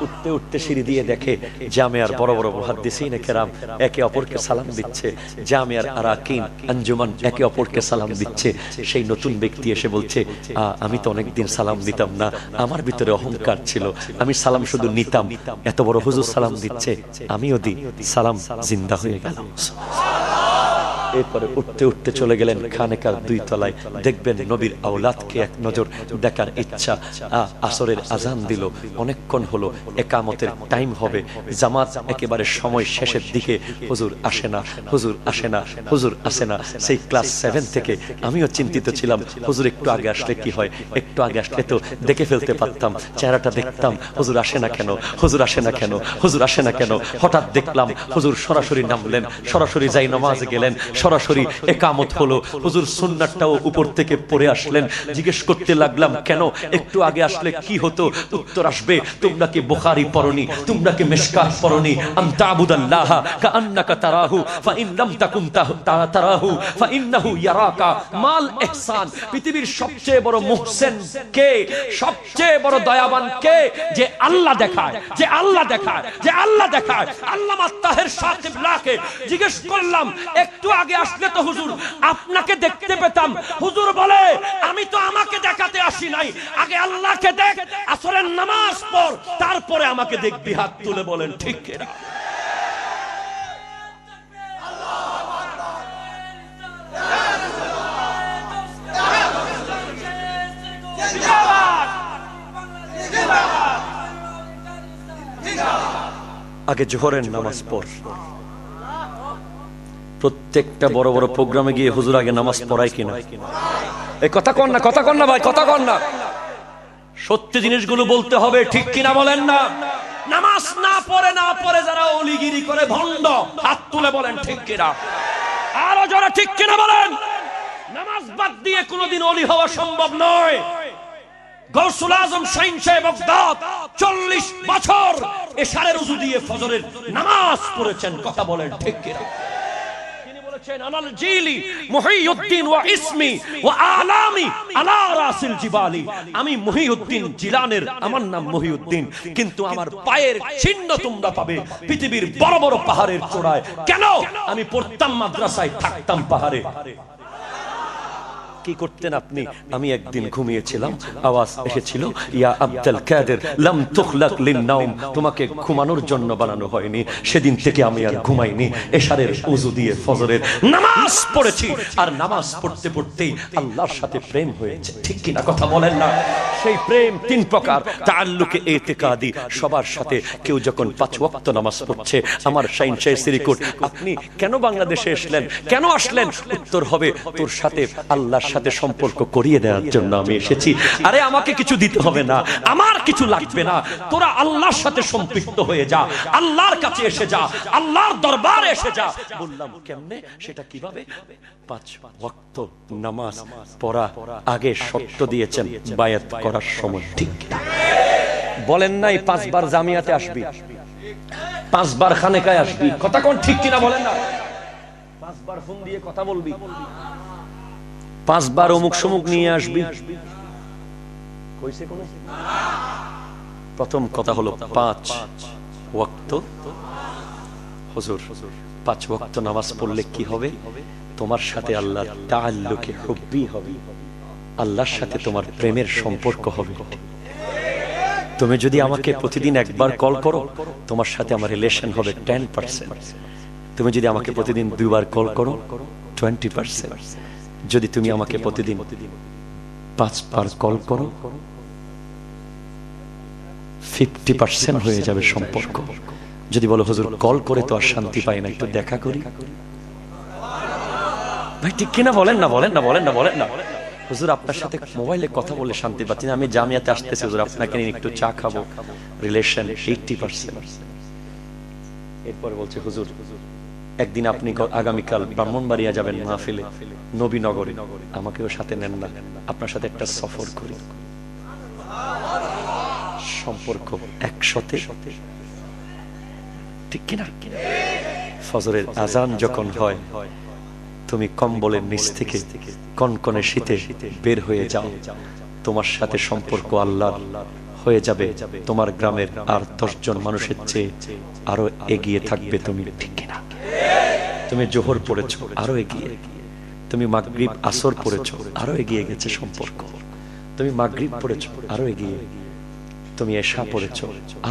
উঠতে উঠতে সিঁড়ি দিয়ে দেখে জামিয়ার বড় বড় মুহাদ্দিসিন কেরাম একে অপরকে সালাম দিচ্ছে, জামিয়ার আরাকিন আঞ্জুমান একে অপরকে সালাম দিচ্ছে। সেই নতুন ব্যক্তি এসে বলছে, আমি তো অনেকদিন সালাম দিতাম না, আমার ভিতরে অহংকার ছিল, আমি সালাম শুধু নিতাম, এত বড় হুজুর সালাম দিচ্ছে আমিও দিই, সালাম জিন্দা হয়ে গেল। এরপরে উঠতে উঠতে চলে গেলেন খানেকার 2 তলায়, দেখবেন নবীর আওলাদকে এক নজর দেখার ইচ্ছা। আসরের আজান দিল, অনেকক্ষণ হলো, একামতের টাইম হবে, জামাত একেবারে সময় শেষের দিকে, হুজুর আসে না, হুজুর আসে না, হুজুর আসে না। সেই ক্লাস 7 থেকে আমিও চিন্তিত ছিলাম, হুজুর একটু আগে আসলে কি হয়, একটু আগে আসলে তো দেখে ফেলতে পারতাম, চেহারাটা দেখতাম, হুজুর আসে না কেন, হুজুর আসে না কেন, হুজুর আসে না কেন। হঠাৎ দেখলাম হুজুর সরাসরি নামলেন, সরাসরি যাই নামাজে গেলেন, সরাসরি একামত হলো, হুজুর সুন্নাতটাও উপর থেকে পড়ে আসলেন। জিজ্ঞেস করতে লাগলাম কেন, একটু আগে আসলে কি হতো? উত্তর আসবে, তোমরা কি বুখারী পড়নি, তোমরা কি মিশকাত পড়নি? আনতা আবুদাল্লাহা কাআন্নাকা তারাহু ফাইন লাম তাকুন তারাহু ফাইন্নাহু ইয়ারাকা। মাল ইহসান, পৃথিবীর সবচেয়ে বড় মুহসিন কে, সবচেয়ে বড় দয়াবান কে? যে আল্লাহ দেখায়, যে আল্লাহ দেখায়, যে আল্লাহ দেখায়। আল্লামা তাহের শাহ কিবলাকে জিজ্ঞেস করলাম, একটু আগে আসলে তো হুজুর আপনাকে দেখতে পেতাম, হুজুর বলে আমি তো আমাকে দেখাতে আসি নাই, আগে আল্লাহকে দেখ, আসরের নামাজ পড়, তারপরে আমাকে দেখবি। হাত তুলে বলেন ঠিক কিনা? আগে জোহরের নামাজ পড়। প্রত্যেকটা বড় বড় প্রোগ্রামে গিয়ে হুজুর আগে নামাজ পড়ায় কিনা? এই কথা কন না, কথা কন না ভাই, কথা কন না। সত্যি জিনিসগুলো বলতে হবে, ঠিক কিনা বলেন না? নামাজ না পড়ে যারা ওলিগিরি করে ভণ্ড, হাত তুলে বলেন ঠিক কিনা? আরো যারা ঠিক কিনা বলেন। নামাজ বাদ দিয়ে কোনোদিন ওলি হওয়া সম্ভব নয়। গৌসুল আজম শাইন সাহেব বাগদাদ 40 বছর এশারের ওযু দিয়ে ফজরের নামাজ পড়েছেন, কথা বলেন ঠিক কিনা? আনাল জিলি মুহিউদ্দিন ওয়া ইসমি ওয়া আলামি আলা রাসিল জিবালি। আমি মুহিউদ্দিন জিলানের, আমার নাম মুহিউদ্দিন, কিন্তু আমার পায়ের চিহ্ন তোমরা পাবে পৃথিবীর বড় বড় পাহাড়ের চূড়ায়। কেন? আমি পড়তাম মাদ্রাসায়, থাকতাম পাহাড়ে। কি করতেন আপনি? আমি একদিন ঘুমিয়েছিলাম, আওয়াজ এসেছিল, ইয়া আব্দুল কাদের লাম তুখলাক লিন-নাওম, তোমাকে ঘুমানোর জন্য বানানো হয়নি। সেদিন থেকে আমি আর ঘুমাইনি, এশারের ওযু দিয়ে ফজরের নামাজ পড়েছি। আর নামাজ পড়তে পড়তেই আল্লাহর সাথে প্রেম হয়েছে, ঠিক কি না? কথা বলেন না? সেই প্রেম 3 প্রকার। তাআল্লুকে ইতিকাদি, সবার সাথে। কেউ যখন 5 ওয়াক্ত নামাজ পড়ছে, আমার শাইন শাহ শ্রীকোট, আপনি কেন বাংলাদেশে এসলেন, কেন আসলেন? উত্তর হবে, তোর সাথে আল্লাহর সাথে সম্পর্ক করিয়ে দেওয়ার জন্য আমি এসেছি। আরে আমাকে কিছু দিতে হবে না, আমার কিছু লাগবে না, তোরা আল্লাহর সাথে সম্পৃক্ত হয়ে যা, আল্লাহর কাছে এসে যা, আল্লাহর দরবারে এসে যা। বললাম কেমনে, সেটা কিভাবে? 5 ওয়াক্ত নামাজ পড়া আগে শর্ত দিয়েছেন বায়াত করার সময়, ঠিক বলেন নাই? 5 বার জামিয়াতে আসবি, 5 বার খানেকায় আসবি, কথা কোন ঠিক কিনা বলেন না? 5 বার ফোন দিয়ে কথা বলবি, 5 বার অমুক সমুক নিয়ে আসবি, কইছে কোন? প্রথম কথা হলো 5 ওয়াক্ত। হুজুর 5 ওয়াক্ত নামাজ পড়লে কি হবে? তোমার সাথে আল্লাহর তাআল্লুকে হুব্বি হবে, আল্লাহর সাথে তোমার প্রেমের সম্পর্ক হবে। তুমি যদি আমাকে প্রতিদিন একবার কল করো, তোমার সাথে আমার রিলেশন হবে 10%। তুমি যদি আমাকে প্রতিদিন 2 বার কল করো, 20%। যদি তুমি আমাকে প্রতিদিন 5 বার কল করো, 50% হয়ে যাবে সম্পর্ক। যদি বলো হুজুর কল করে তো আর শান্তি পাই না, একটু দেখা করি, ভাই ঠিক কিনা বলেন না, বলেন না, বলেন না, বলেন না। হুজুর আপনার সাথে মোবাইলে কথা বলে শান্তি পাচ্ছি না, আমি জামিয়াতে আসতেছি হুজুর, আপনাকে নিয়ে একটু চা খাবো, রিলেশন 80%। এরপর বলছে হুজুর একদিন আপনি আগামীকাল ব্রাহ্মণবাড়িয়া যাবেন মাহফিলে নবীনগরে, আমাকেও সাথে নেন না, আপনার সাথে একটা সফর করি। সম্পর্ক 100-তে, ঠিক কিনা? ফজরের আজান যখন হয় তুমি কম্বলের নিচ থেকে কনকনে শীতে বের হয়ে যাও, তোমার সাথে সম্পর্ক আল্লাহর হয়ে যাবে, তোমার গ্রামের আর 10 জন মানুষের চেয়ে আরো এগিয়ে থাকবে তুমি, ঠিক কিনা? তুমি জোহর পড়েছো আরো এগিয়ে, তুমি মাগরিব আসর পড়েছো আরো এগিয়ে গেছে সম্পর্ক, তুমি মাগরিব পড়েছো আরো এগিয়ে, তুমি এশা পড়েছো আরো